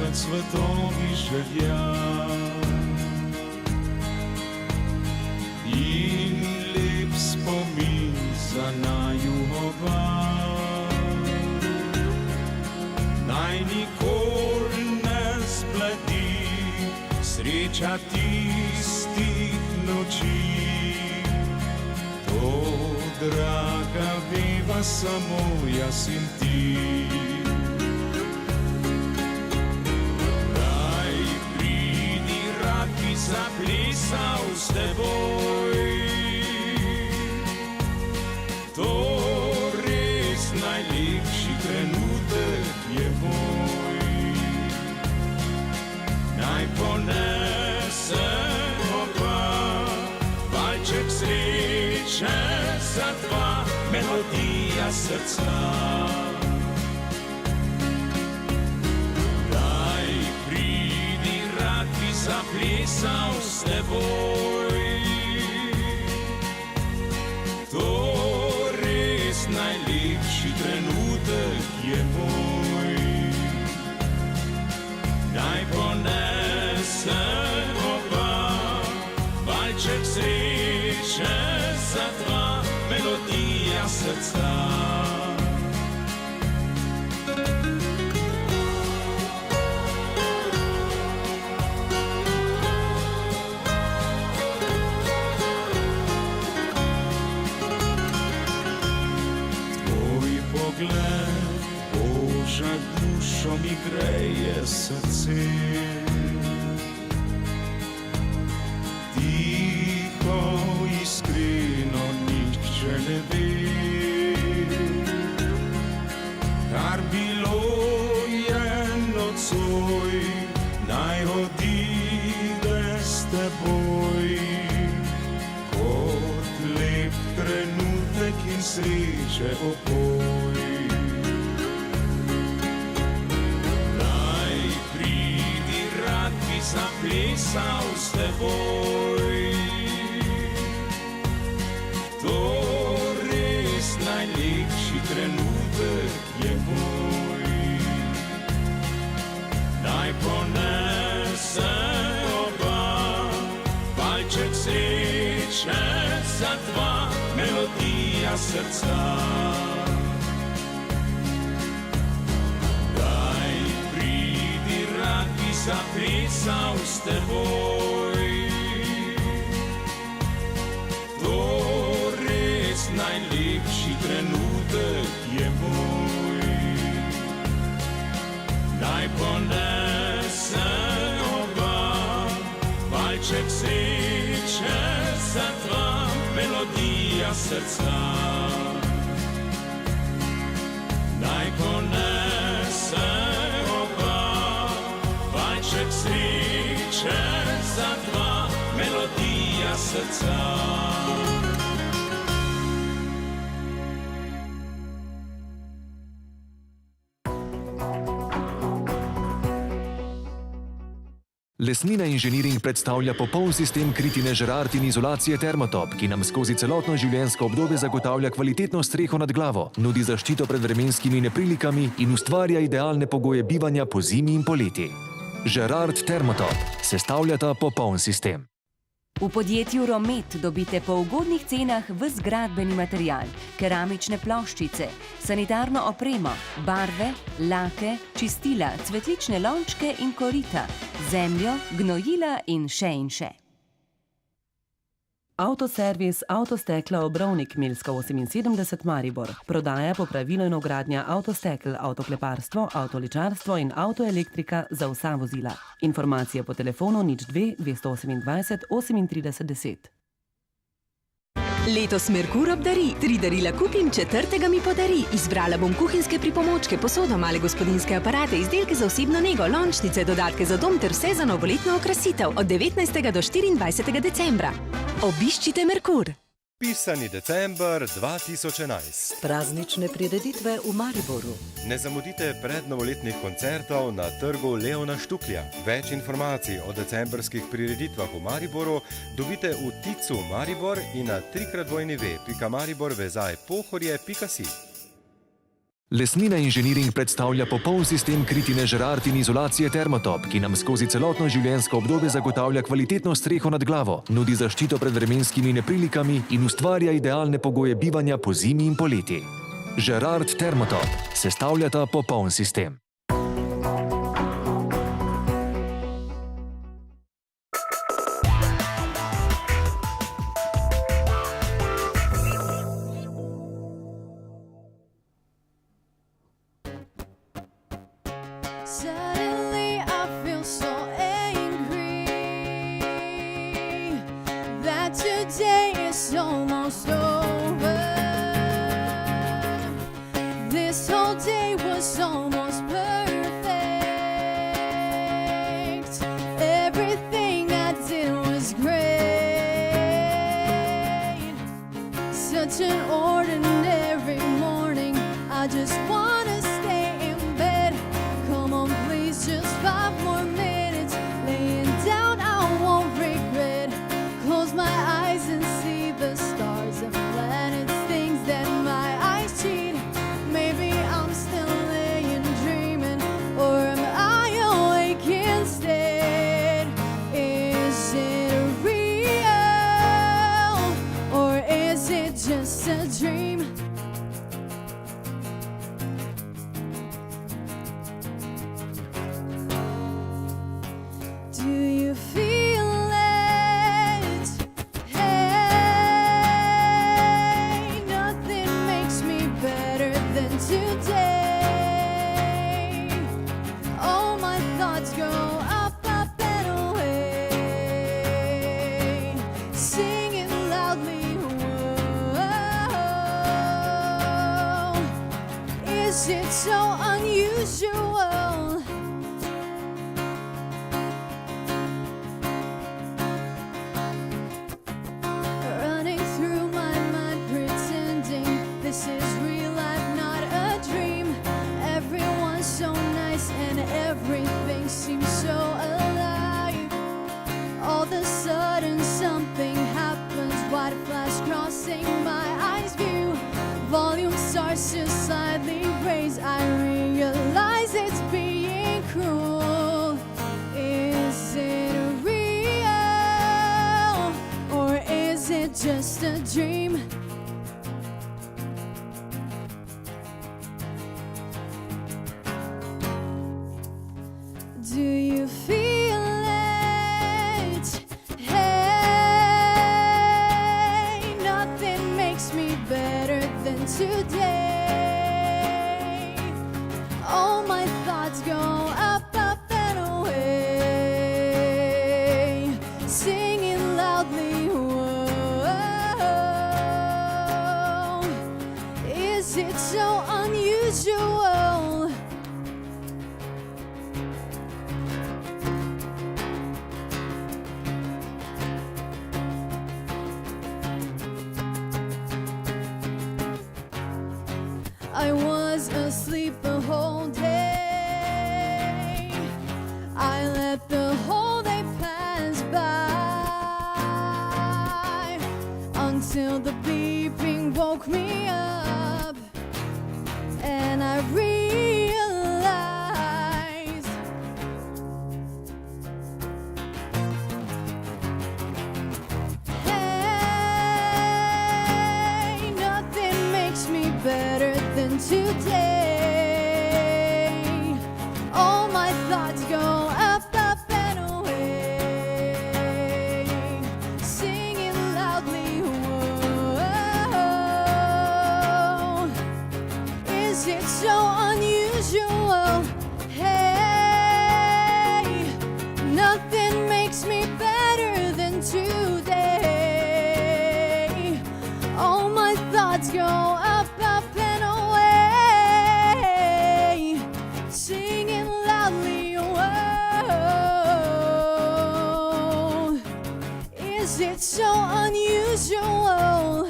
Svetovi želja in lep spomin za naju oba. Naj nikoli ne zbledi sreča tistih noči. To, draga, veva samo jaz in ti. Zaplesal s teboj, to res najlepši trenutek je moj. Naj ponese oba, valček sreče za dva, melodija srca. Zaplesal s teboj, to res najlepši trenutek je moj. Naj ponese oba, valček sreče za dva, melodija srca. Boža, dušo mi greje srce. Tiho, iskreno, nihče ne ve. Kar bilo je nocoj, naj odide s teboj. Kot lep trenutek in sreče opoj. Zaplesal s teboj, to res najlepši trenutek je moj. Naj ponese oba, valček sreče za dva, melodija srca. Zaplesal s teboj, to res najlepši trenutek je moj. Naj ponese oba, valček sreče za dva, melodija srca. še za dva, melodija srca. Lesnina Inženiring predstavlja popoln sistem kritine Gerard in izolacije Thermotop, ki nam skozi celotno življenjsko obdobje zagotavlja kvalitetno streho nad glavo, nudi zaščito pred vremenskimi neprilikami in ustvarja idealne pogoje bivanja po zimi in poleti. Gerard Thermotop sestavljata popoln sistem. V podjetju Romet dobite po ugodnih cenah ves gradbeni material, keramične ploščice, sanitarno opremo, barve, lake, čistila, cvetlične lončke in korita, zemljo, gnojila in še in še. Avtoservis Avtostekla Obrovnik Milska 78 Maribor. Prodaja, popravilo in ogradnja avtostekel, avtokleparstvo, avtoličarstvo in avtoelektrika za vsa vozila. Informacije po telefonu 02 228 38 10. Letos Merkur obdari. 3 darila kupim, 4. mi podari. Izbrala bom kuhinjske pripomočke, posodo, male gospodinjske aparate, izdelke za osebno nego, lončnice, dodatke za dom ter vse za novoletno okrasitev od 19. do 24. decembra. Obiščite Merkur. Pisani december 2011. Praznične prireditve v Mariboru. Ne zamudite prednovoletnih koncertov na trgu Leona Štuklja. Več informacij o decembrskih prireditvah v Mariboru dobite v Ticu Maribor in na www.maribor-pohorje.si. Lesnina Inženiring predstavlja popoln sistem kritine Gerard in izolacije Thermotop, ki nam skozi celotno življenjsko obdobje zagotavlja kvalitetno streho nad glavo, nudi zaščito pred vremenskimi neprilikami in ustvarja idealne pogoje bivanja po zimi in poleti. Gerard Thermotop sestavljata popoln sistem. Suddenly I feel so angry that today is almost over. This whole day was almost perfect. Everything I did was great. Such an ordinary morning. I just wanna stay in bed. Come on, please, just 5 more minutes. Laying down, I won't regret. Close my eyes and see the stars and planets, things that my eyes cheat. Maybe I'm still laying dreaming, or am I awake instead? Is it real, or is it just a dream? Do you feel it? Hey, nothing makes me better than today. All my thoughts go up, up and away. Singing loudly, whoa. Is it so unusual? Running through my mind, pretending this is real life, not a dream. Everyone's so nice and everything seems so alive. All of a sudden something happens, white flash crossing my eyes view. Volume starts to slightly raise, I realize it's being cruel. Is it real, or is it just a dream? Do you feel it? Hey, nothing makes me better than today. All my thoughts go up, up and away. Singing loudly, whoa. Is it so unusual? asleep the whole day. I let the whole day pass by until the beeping woke me up, and I realized hey, nothing makes me better than today. All my thoughts go up, up and away, singing loudly, whoa. Is it so unusual? Hey, nothing makes me better than today. All my thoughts go up, up and away, singing loudly, whoa. Is it so unusual?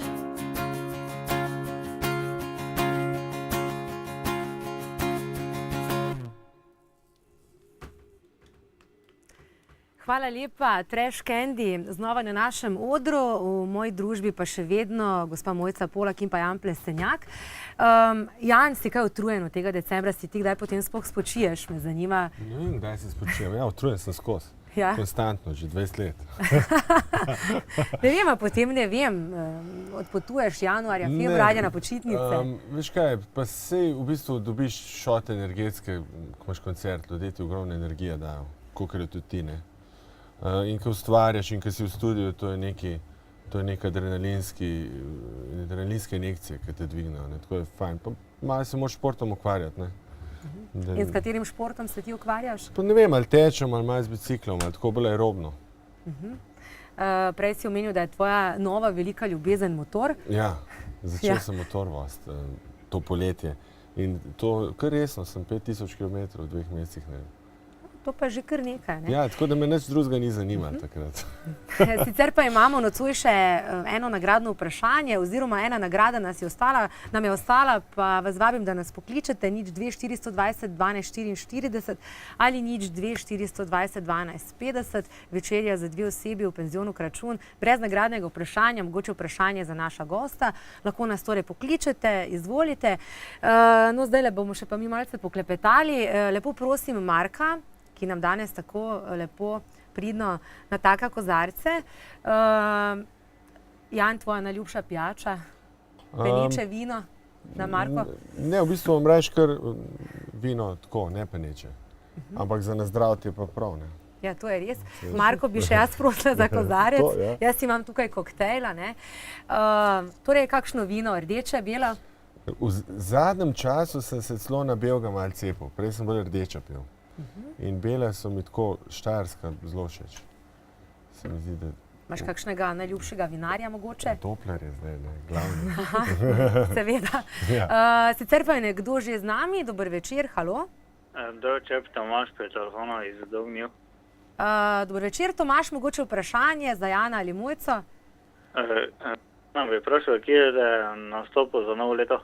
Hvala lepa, Trash Candy, znova na našem odru, v moji družbi pa še vedno gospa Mojca Polak in pa Jan Plestenjak. Jan, si kaj utrujen od tega decembra, si ti kdaj potem sploh spočiješ, me zanima. Ne vem, kdaj se spočijem. Ja, utrujen sem skozi. Ja. Konstantno, že 20 let. Ne vem, a potem ne vem, odpotuješ januarja, februarja na počitnice. Veš kaj, pa sej v bistvu dobiš šot energetske, ko imaš koncert, ljudje ti ogromne energije dajo, kakor je tudi ti, ne. In ko ustvarjaš in ko si v studiu, to je neka adrenalinske injekcije, ki te dvignejo, ne, tako je fajn. Pa malo se moraš športom ukvarjati, ne. In s katerim športom se ti ukvarjaš? Pa ne vem, ali tečem, ali malo z biciklom, ali tako bolj aerobno. Prej si omenil, da je tvoja nova velika ljubezen motor. Ja, začel sem motor voziti to poletje. In to kar resno, sem 5000 km v 2 mesecih, ne vem. To pa je že kar nekaj, ne? Ja, tako da me nič drugega ni zanimalo takrat. Sicer pa imamo nocoj še eno nagradno vprašanje, oziroma ena nagrada nam je ostala, pa vas vabim, da nas pokličete, 02 420 12 44 ali 02 420 12 50, večerja za 2 osebi v penzionu Kračun, brez nagradnega vprašanja, mogoče vprašanje za naša gosta, lahko nas torej pokličete, izvolite. No, zdajle bomo še pa mi malce poklepetali. Lepo prosim Marka, ki nam danes tako lepo pridno nataka kozarce. Jan, tvoja najljubša pijača? Peneče vino na Marko? Ne, v bistvu vam reč kar vino tako, ne peneče. Ampak za nazdrav ti je pa prav, ne. Ja, to je res. Marko, bi še jaz prosila za kozarec. Ja. Jaz imam tukaj koktejla, ne. Torej, kakšno vino, rdeče, belo? V zadnjem času sem se celo na belega malo cepil, prej sem bolj rdeča pil. In bele so mi tako štajerska zelo všeč. Se mi zdi, da... Imaš kakšnega najljubšega vinarja mogoče? Topler je zdaj, ne, glavni. Seveda. Sicer pa je nekdo že z nami, dober večer, halo? Dober večer, Tomaž, pri telefonu iz Dognjev. Dober večer, Tomaž, mogoče vprašanje za Jana ali Mojco? Bi prosil, kje je nastopil za novo leto?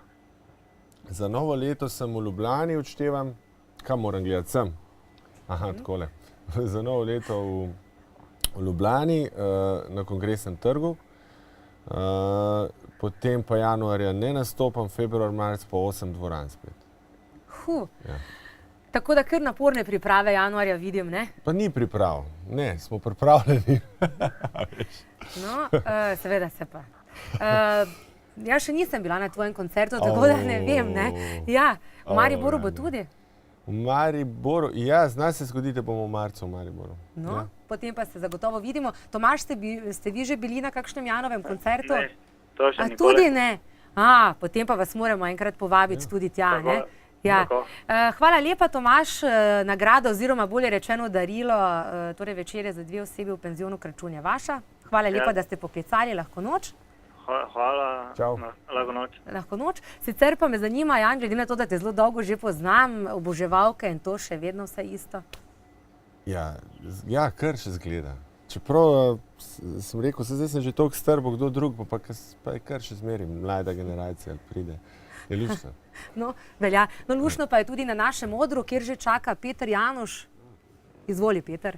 Za novo leto sem v Ljubljani, odštevam. Kam moram gledati? Sem. Aha, takole. Za novo leto v Ljubljani, na Kongresnem trgu. Potem pa januarja ne nastopam, februar, marec pa 8 dvoran spet. Ja. Tako da kar naporne priprave januarja vidim, ne? Pa ni priprav. Ne, smo pripravljeni. No, seveda se pa. Jaz še nisem bila na tvojem koncertu, tako da ne vem, ne? Ja, v Mariboru bo tudi? V Mariboru, ja, zna se zgoditi, da bomo v marcu v Mariboru. No, potem pa se zagotovo vidimo. Tomaž, ste vi že bili na kakšnem Janovem koncertu? Ne, to še nikoli. Tudi ne? Potem pa vas moramo enkrat povabiti tudi tja, ne? Ja. Hvala lepa, Tomaž, nagrada oziroma bolje rečeno darilo, torej večerja za 2 osebi v penzionu Kračun je vaša. Hvala lepa, da ste poklicali, lahko noč. Hvala, lahko noč. Lahko noč. Sicer pa me zanima, Jan, glede na to, da te zelo dolgo že poznam, oboževalke in to še vedno vse isto. Ja, kar še zgleda. Čeprav sem rekel, zdaj sem že toliko star, bo kdo drug, pa je kar še zmeri mlada generacija pride. Je lušno. No, velja. No, luštno pa je tudi na našem odru, kjer že čaka Peter Januš. Izvoli, Peter.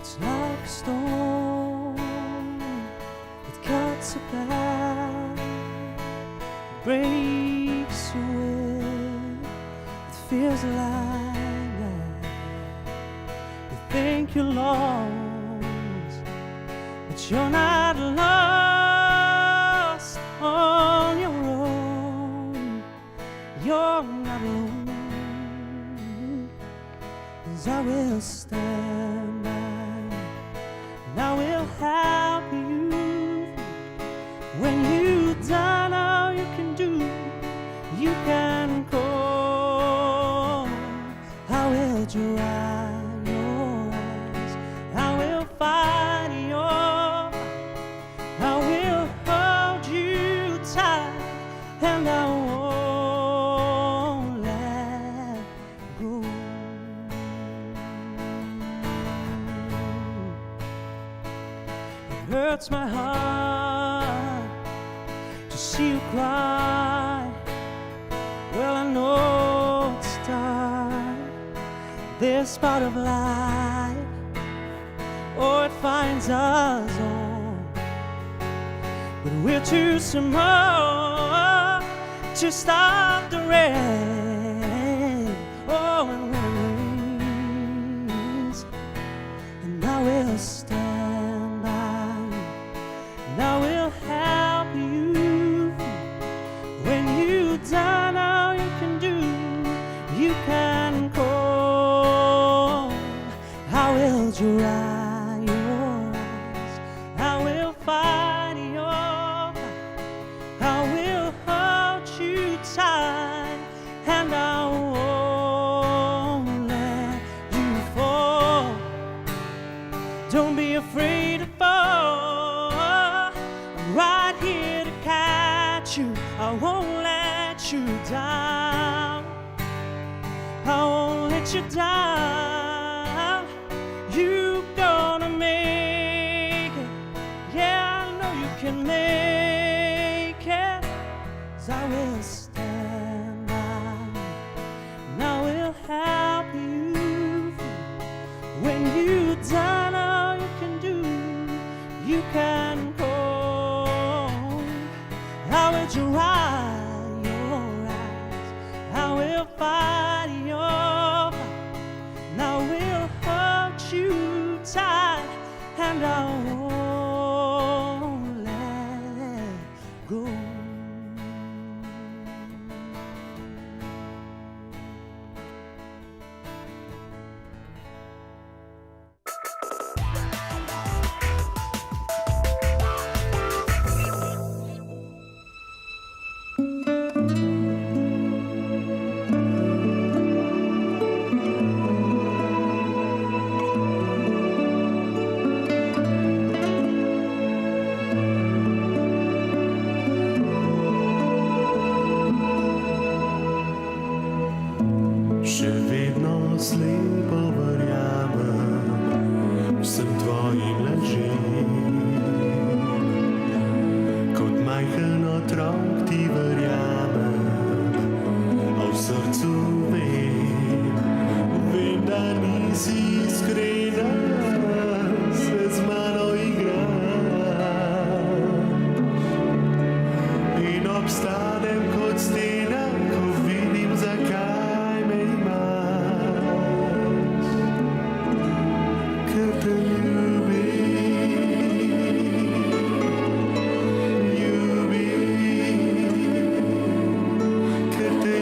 It's like a storm that cuts a path, breaks your will, it feels like that. You think you're lost, but you're not lost on your own. You're not alone, 'cause I will stand by. And I will help you when you've done all you can do. You can call. I will dry your eyes. I will fight your. I will hold you tight, and I won't let go. It hurts my heart to see you cry. Well, I know it's dark, this part of life. Oh, it finds us all, but we're too small to stop the rain. Oh, and when it rains, and I will stand by, and I will help you when you've done all you can do. You can call. I will dry your eyes. I will fight your. I will hold you tight, and I won't let you fall. Don't be afraid to fall. I'm right here to catch you. I won't let you down. I won't let you down. You gonna make it. Yeah, I know you can make it. 'Cause I will stand by, and I will help you when you've done all you can do. You can call. I will dry your eyes. I will fight your. And I will hold you tight, and I won't let go. Še vedno slepo verjamem vsem tvojim lažem. Kot majhen otrok ti verjamem, a v srcu vem, da nisi iskrena, se z mano igraš. In obstanem kot stena, ko vidim, zakaj me imaš. Ker te ker te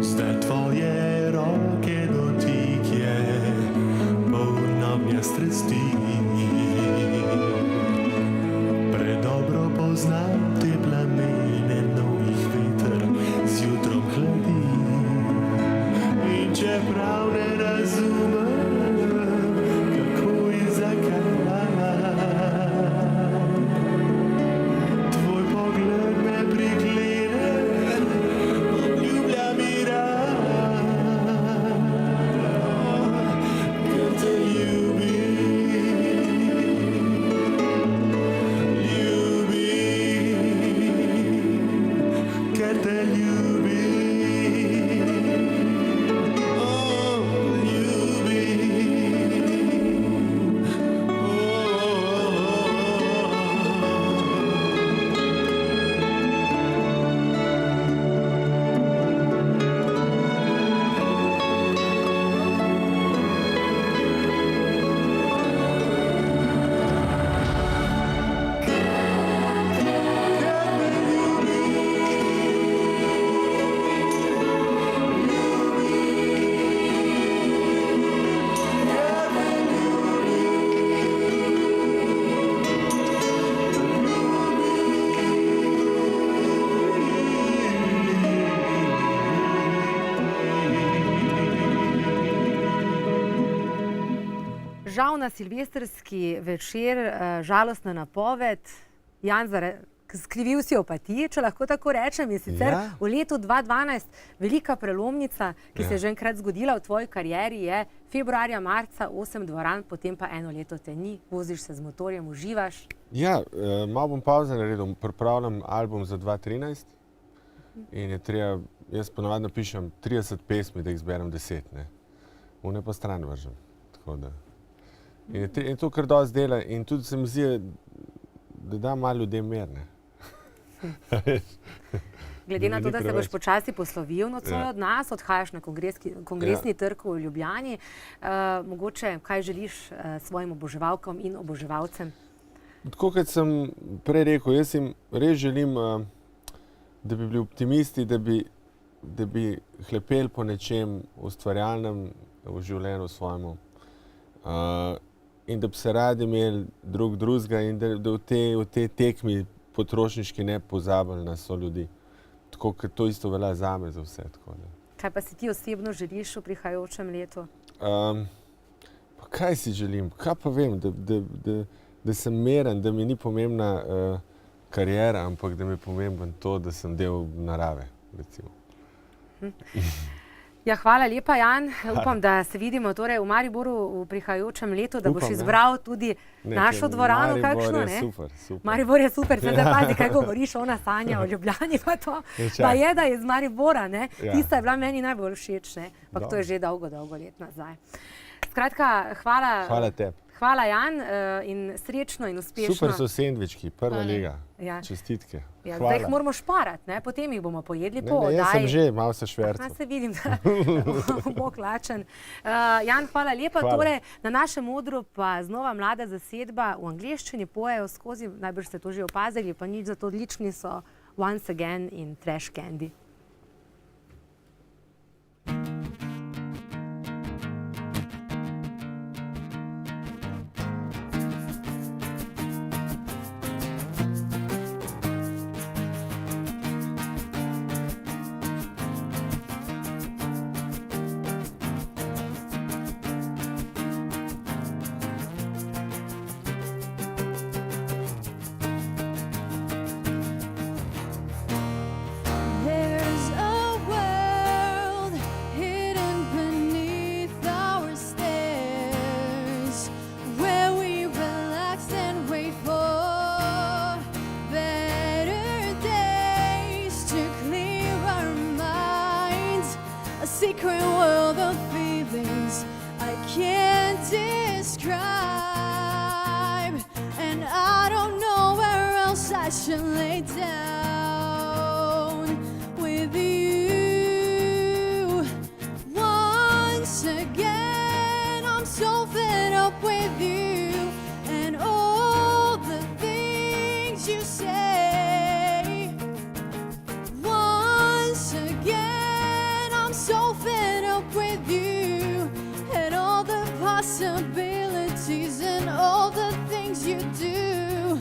Zdaj tvoje roke dotik je poln ognja strasti. Predobro poznam te plamene novih veter z jutrom hladi. In čeprav ne razumem, kako in zakaj, tvoj pogled me priklene. Žal na silvestrski večer žalostna napoved. Jan, skrivil si opatije, če lahko tako rečem, in sicer v letu 2012 velika prelomnica, ki se je že enkrat zgodila v tvoji karieri, je februarja, marca 8 dvoran, potem pa 1 leto te ni, voziš se z motorjem, uživaš. Ja, malo bom pauze naredil, pripravljam album za 2013 in je treba, jaz ponovadi napišem 30 pesmi, da jih zberem 10, ne. One pa stran vržem, tako da. In to kar dosti dela in tudi se mi zdi, da da malo ljudem mer, ne. Glede na to, da se boš počasi poslovil nocoj od nas, odhajaš na kongresni trg v Ljubljani, mogoče kaj želiš svojim oboževalkam in oboževalcem? Tako kot sem prej rekel, jaz jim res želim, da bi bili optimisti, da bi hlepeli po nečem ustvarjalnem v življenju svojemu in da bi se radi imeli drug drugega in da v tej tekmi potrošniški ne pozabili na soljudi. Tako, ker to isto velja zame za vse. Kaj pa si ti osebno želiš v prihajajočem letu? Pa kaj si želim? Kaj pa vem, da sem meren, da mi ni pomembna kariera, ampak da mi je pomemben to, da sem del narave, recimo. Ja, hvala lepa, Jan. Upam, da se vidimo torej v Mariboru v prihajajočem letu, da boš izbral tudi našo dvorano kakšno, ne? Maribor je super. Maribor je super, zdaj pazi, kaj govoriš, ona sanja o Ljubljani pa to. Pa je, da je iz Maribora, ne? Tista je bila meni najbolj všeč, ne? Ampak to je že dolgo let nazaj. Skratka, hvala. Hvala tebi. Hvala, Jan, in srečno in uspešno. Super so sendvički, prva liga. Čestitke. Zdaj jih moramo šparati, ne? Potem jih bomo pojedli po oddaji. Jaz sem že, malo se švercu. Se vidim, da bo klačen. Jan, hvala lepa. Torej, na našem odru pa znova mlada zasedba v angleščini pojejo skozi, najbrž ste to že opazili, pa nič, zato odlični so Once Again in Trash Candy. Secret world of feelings I can't describe, and I don't know where else I should lay down with you. Once again, I'm so fed up with you and all the things you say. Once again, I'm so fed up with you and all the possibilities and all the things you do.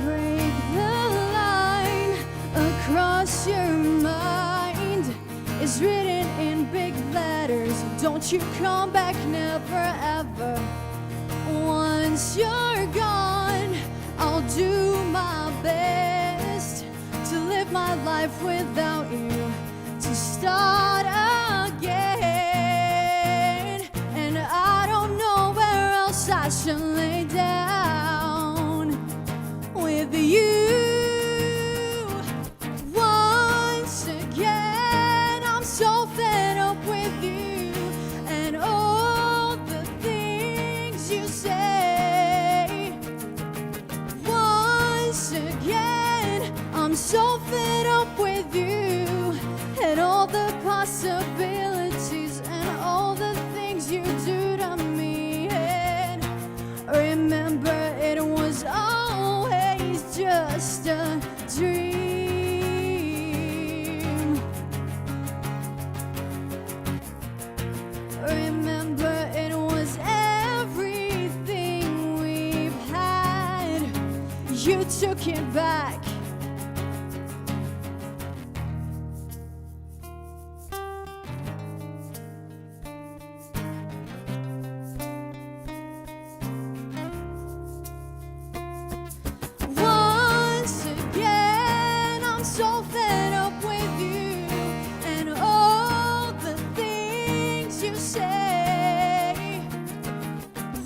Break the line across your mind is written in big letters. Don't you come back, never ever. Once you're gone, I'll do my best to live my life without you, to start again. And I don't know where else I should lay down with you. Once again, I'm so fed up with you and all the things you say. Once again, I'm so fed up with you and all the possibilities and all the things you do to me. And remember, it was always just a dream. Remember, it was everything we've had. took it back. Once again, I'm so fed up with you and all the things you say.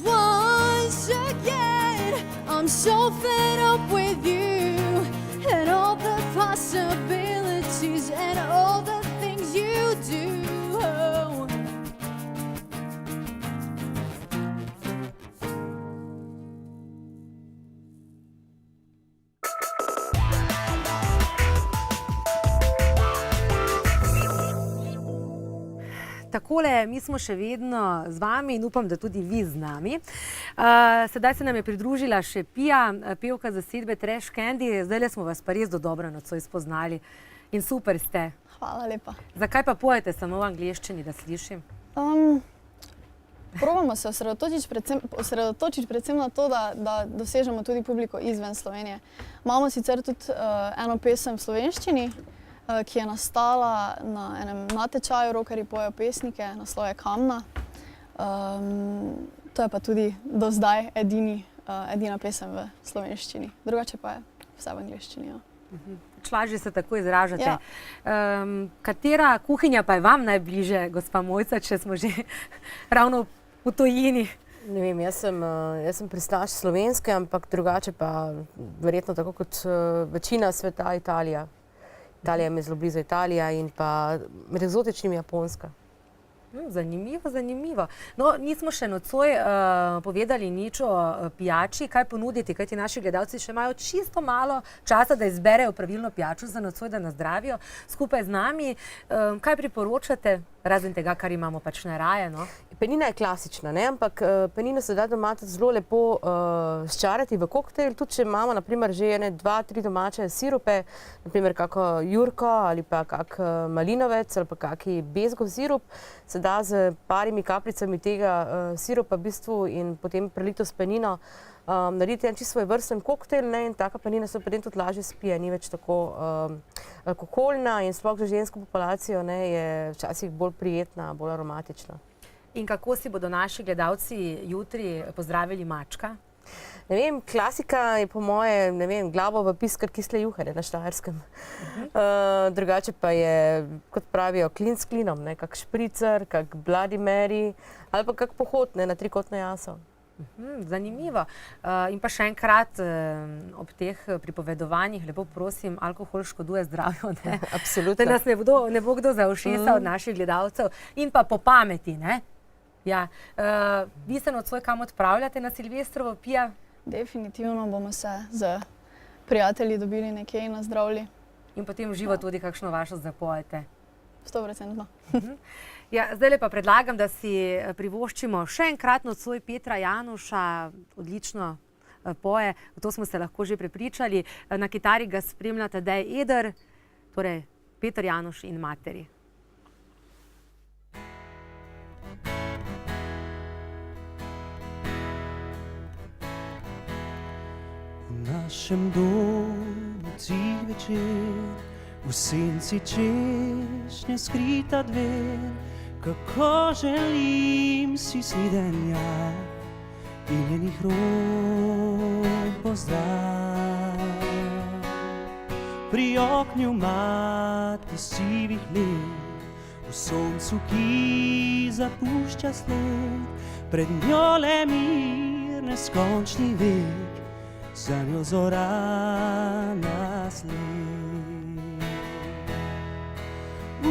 Once again, I'm so fed up with you and all the possibilities and all the things you do. Takole, mi smo še vedno z vami in upam, da tudi vi z nami. Sedaj se nam je pridružila še Pia, pevka zasedbe Trash Candy. Zdajle smo vas pa res dobro nocoj spoznali in super ste. Hvala lepa. Zakaj pa pojete samo v angleščini, da slišim? Probamo se osredotočiti predvsem na to, da dosežemo tudi publiko izven Slovenije. Imamo sicer tudi eno pesem v slovenščini, ki je nastala na enem natečaju, Rockerji pojejo pesnike, naslov je Kamna. To je pa tudi do zdaj edina pesem v slovenščini. Drugače pa je vse v angleščini. Lažje se tako izražate. Katera kuhinja pa je vam najbližje, gospa Mojca, če smo že ravno v tujini? Ne vem, jaz sem pristaš slovenske, ampak drugače pa verjetno tako kot večina sveta Italija. Italija mi je zelo blizu Italija in pa med eksotičnimi Japonska. Zanimivo, zanimivo. No, nismo še nocoj povedali nič o pijači, kaj ponuditi, kajti naši gledalci še imajo čisto malo časa, da izberejo pravilno pijačo za nocoj, da nas zdravijo skupaj z nami. Kaj priporočate, razen tega, kar imamo pač najraje, no? Penina je klasična, ne? Ampak penino se da doma tudi zelo lepo sčarati v koktejl, tudi če imamo naprimer že 2-3 domače sirupe, naprimer kako jurko ali pa kak malinovec ali pa kaki bezgov sirup, se da z parimi kapljicami tega sirupa v bistvu in potem prelito s penino narediti en čisto svojevrsten koktejl, ne? In taka penina se potem tudi lažje spije, ni več tako alkoholna in sploh za žensko populacijo, ne, je včasih bolj prijetna, bolj aromatična. In kako si bodo naši gledalci jutri pozdravili mačka? Ne vem, klasika je po moje, ne vem, glavo v piskar kisle juhe na Štajerskem. Drugače pa je, kot pravijo, klin s klinom, ne, kak špricer, kak Bloody Mary ali pa kak pohod, ne, na trikotno jaso. Zanimivo. In pa še enkrat ob teh pripovedovanjih, lepo prosim, alkohol škoduje zdravju, ne? Absolutno. Da nas ne bo kdo za ušesa od naših gledalcev. In pa po pameti, ne? Ja. Vi se nocoj kam odpravljate na Silvestrovo, Pia? Definitivno bomo se z prijatelji dobili nekje in nazdravili. In potem v živo tudi kakšno vašo zapojete? 100%. Ja, zdajle pa predlagam, da si privoščimo še enkrat nocoj Petra Januša, odlično poje, v to smo se lahko že prepričali. Na kitari ga spremlja Tadej Eder, torej Peter Januš in materi. V našem domu cih večer, v senci češnje skrita dver, kako želim si snidenja in njenih rok pozdrav. Pri oknju mati sivih let, v soncu, ki zapušča sled, pred njo le mir, neskončni vek, za njo zora nasled. V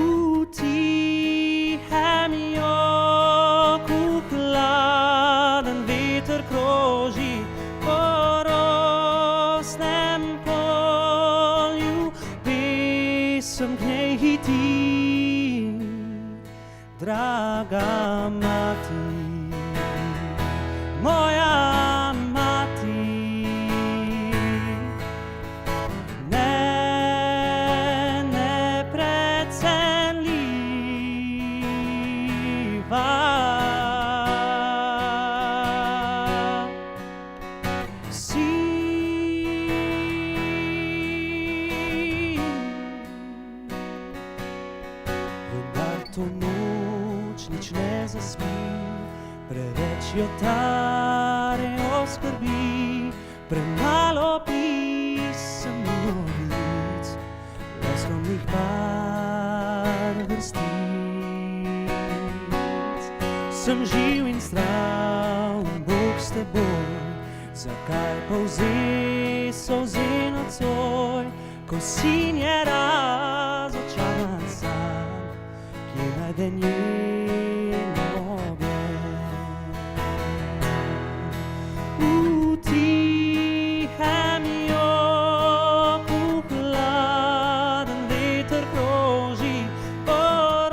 tihem joku hladen veter kroži, po rosnem polju pesem k njej hiti. Draga mati, moja mati, fiotare o skrbi, premalo pisem novic, leskovnih par vrstic. Sem živ in zdrav, Bog s teboj, zakaj pa vzej solze nocoj, ko sin je razočaran sam, kje najde njen ogenj. V tihem joku hladen veter kroži po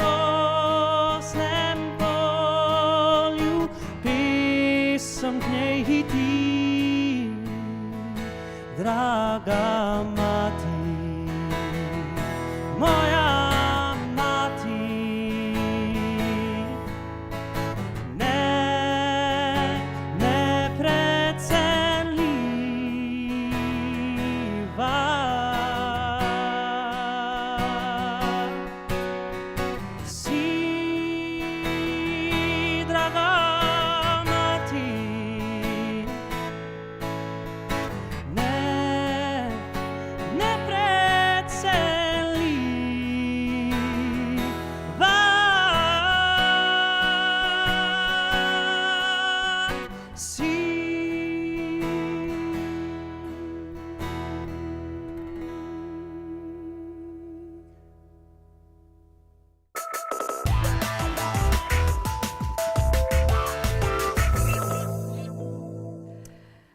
rosnem polju, pesem k njej hiti, draga mati, moja mati.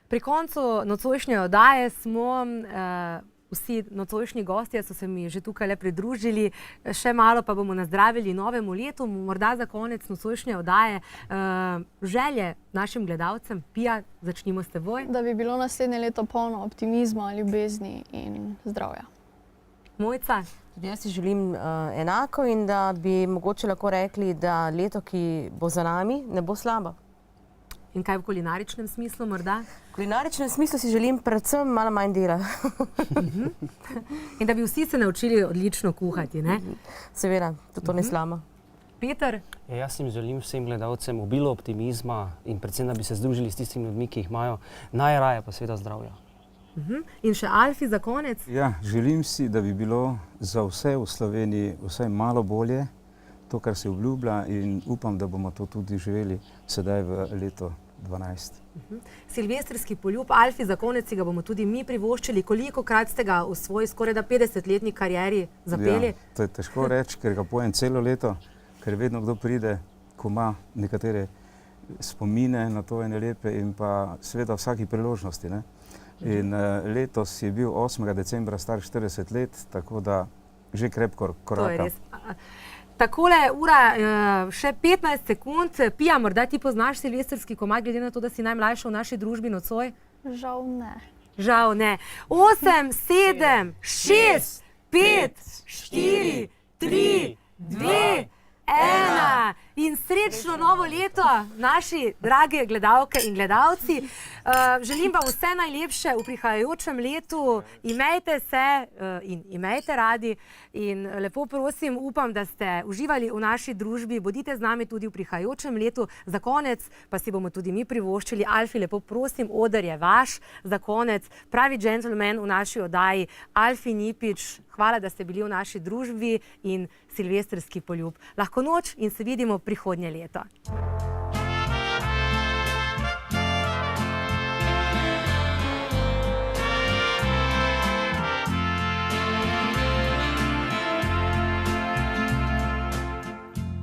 Pri koncu nocojšnje oddaje smo, vsi nocojšnji gostje so se mi že tukaj le pridružili, še malo pa bomo nazdravili novemu letu, morda za konec nocojšnje oddaje želje našim gledalcem. Pija, začnimo s teboj. Da bi bilo naslednje leto polno optimizma, ljubezni in zdravja. Mojca? Tudi jaz si želim enako in da bi mogoče lahko rekli, da leto, ki bo za nami, ne bo slabo. In kaj v kulinaričnem smislu morda? V kulinaričnem smislu si želim predvsem malo manj dela. In da bi vsi se naučili odlično kuhati, ne? Seveda, to ni slabo. Peter? Jaz jim želim vsem gledalcem obilo optimizma in predvsem, da bi se združili s tistimi ljudmi, ki jih imajo, najraje pa seveda zdravja. In še Alfi za konec? Ja, želim si, da bi bilo za vse v Sloveniji vsaj malo bolje, to, kar se obljublja, in upam, da bomo to tudi živeli sedaj v leto 2012. Silvestrski poljub, Alfi, za konec si ga bomo tudi mi privoščili. Kolikokrat ste ga v svoji skorajda 50-letni karieri zapeli? Ja, to je težko reči, ker ga pojem celo leto, ker vedno kdo pride, ko ima nekatere spomine na to ene lepe in pa seveda vsaki priložnosti, ne? In letos je bil 8. decembra star 40 let, tako da že krepko korakam. To je res. Takole, ura, še 15 sekund. Pija, morda ti poznaš silvestrski komad, glede na to, da si najmlajša v naši družbi nocoj? Žal ne. Žal ne. 8, 7, 6, 5, 4, 3, 2, 1. In srečno novo leto, naši drage gledalke in gledalci. Želim vam vse najlepše v prihajajočem letu. Imejte se in imejte radi. In lepo prosim, upam, da ste uživali v naši družbi. Bodite z nami tudi v prihajajočem letu. Za konec pa si bomo tudi mi privoščili. Alfi, lepo prosim, oder je vaš. Za konec pravi džentelmen v naši oddaji, Alfi Nipič. Hvala, da ste bili v naši družbi in silvestrski poljub. Lahko noč in se vidimo prihodnje leto.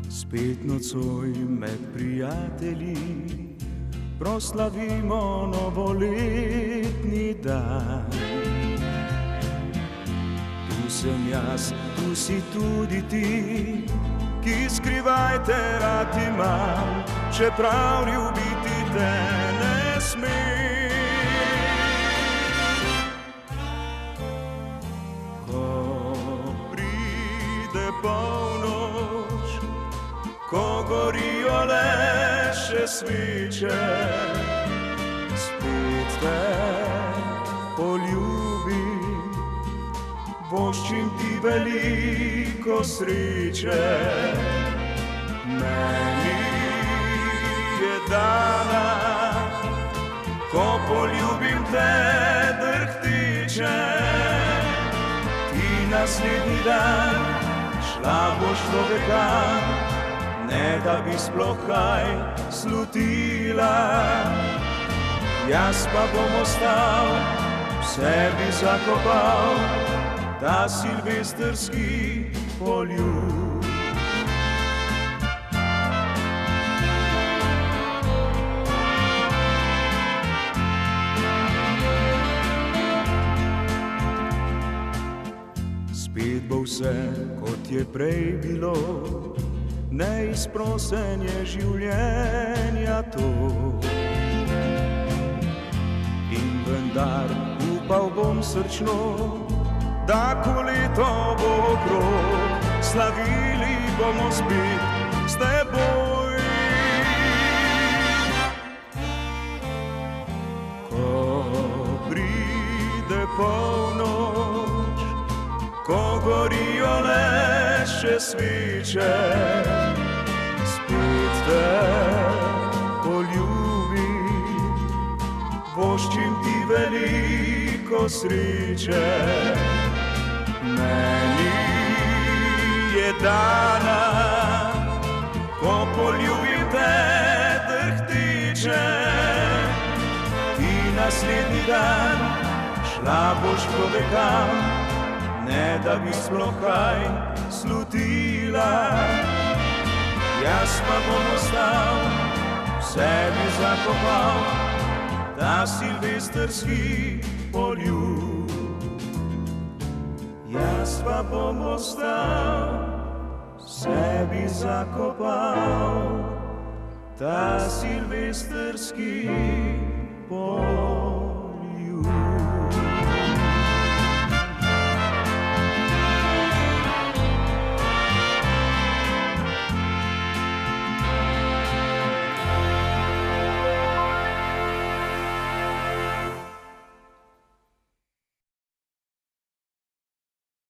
Spet nocoj med prijatelji proslavimo novoletni dan. Tu sem jaz, tu si tudi ti, ki skrivaj te rad imam, čeprav ljubiti te ne smem. Ko pride polnoč, ko gorijo le še sviče, spet te poljubim, voščim ti veliko sreče. Meni je dana, ko poljubim te drhtiče. Ti naslednji dan šla boš do veka, ne da bi sploh kaj slutila. Jaz pa bom ostal, v sebi zakopal ta silvestrski poljub. Spet bo vse, kot je prej bilo, neizprosenje življenja to. In vendar upal bom srčno, da ko leto bo okrog, slavili bomo spet s teboj. Ko pride polnoč, ko gorijo le še sveče, spet te poljubim, voščim ti veliko sreče. Meni je dana, ko poljubim te drhtiče. Ti naslednji dan šla boš po vekam, ne da bi sploh kaj slutila. Jaz pa bom ostal, v sebi zakopal ta silvestrski poljub. Jaz pa bom ostal, v sebi zakopal ta silvestrski poljub.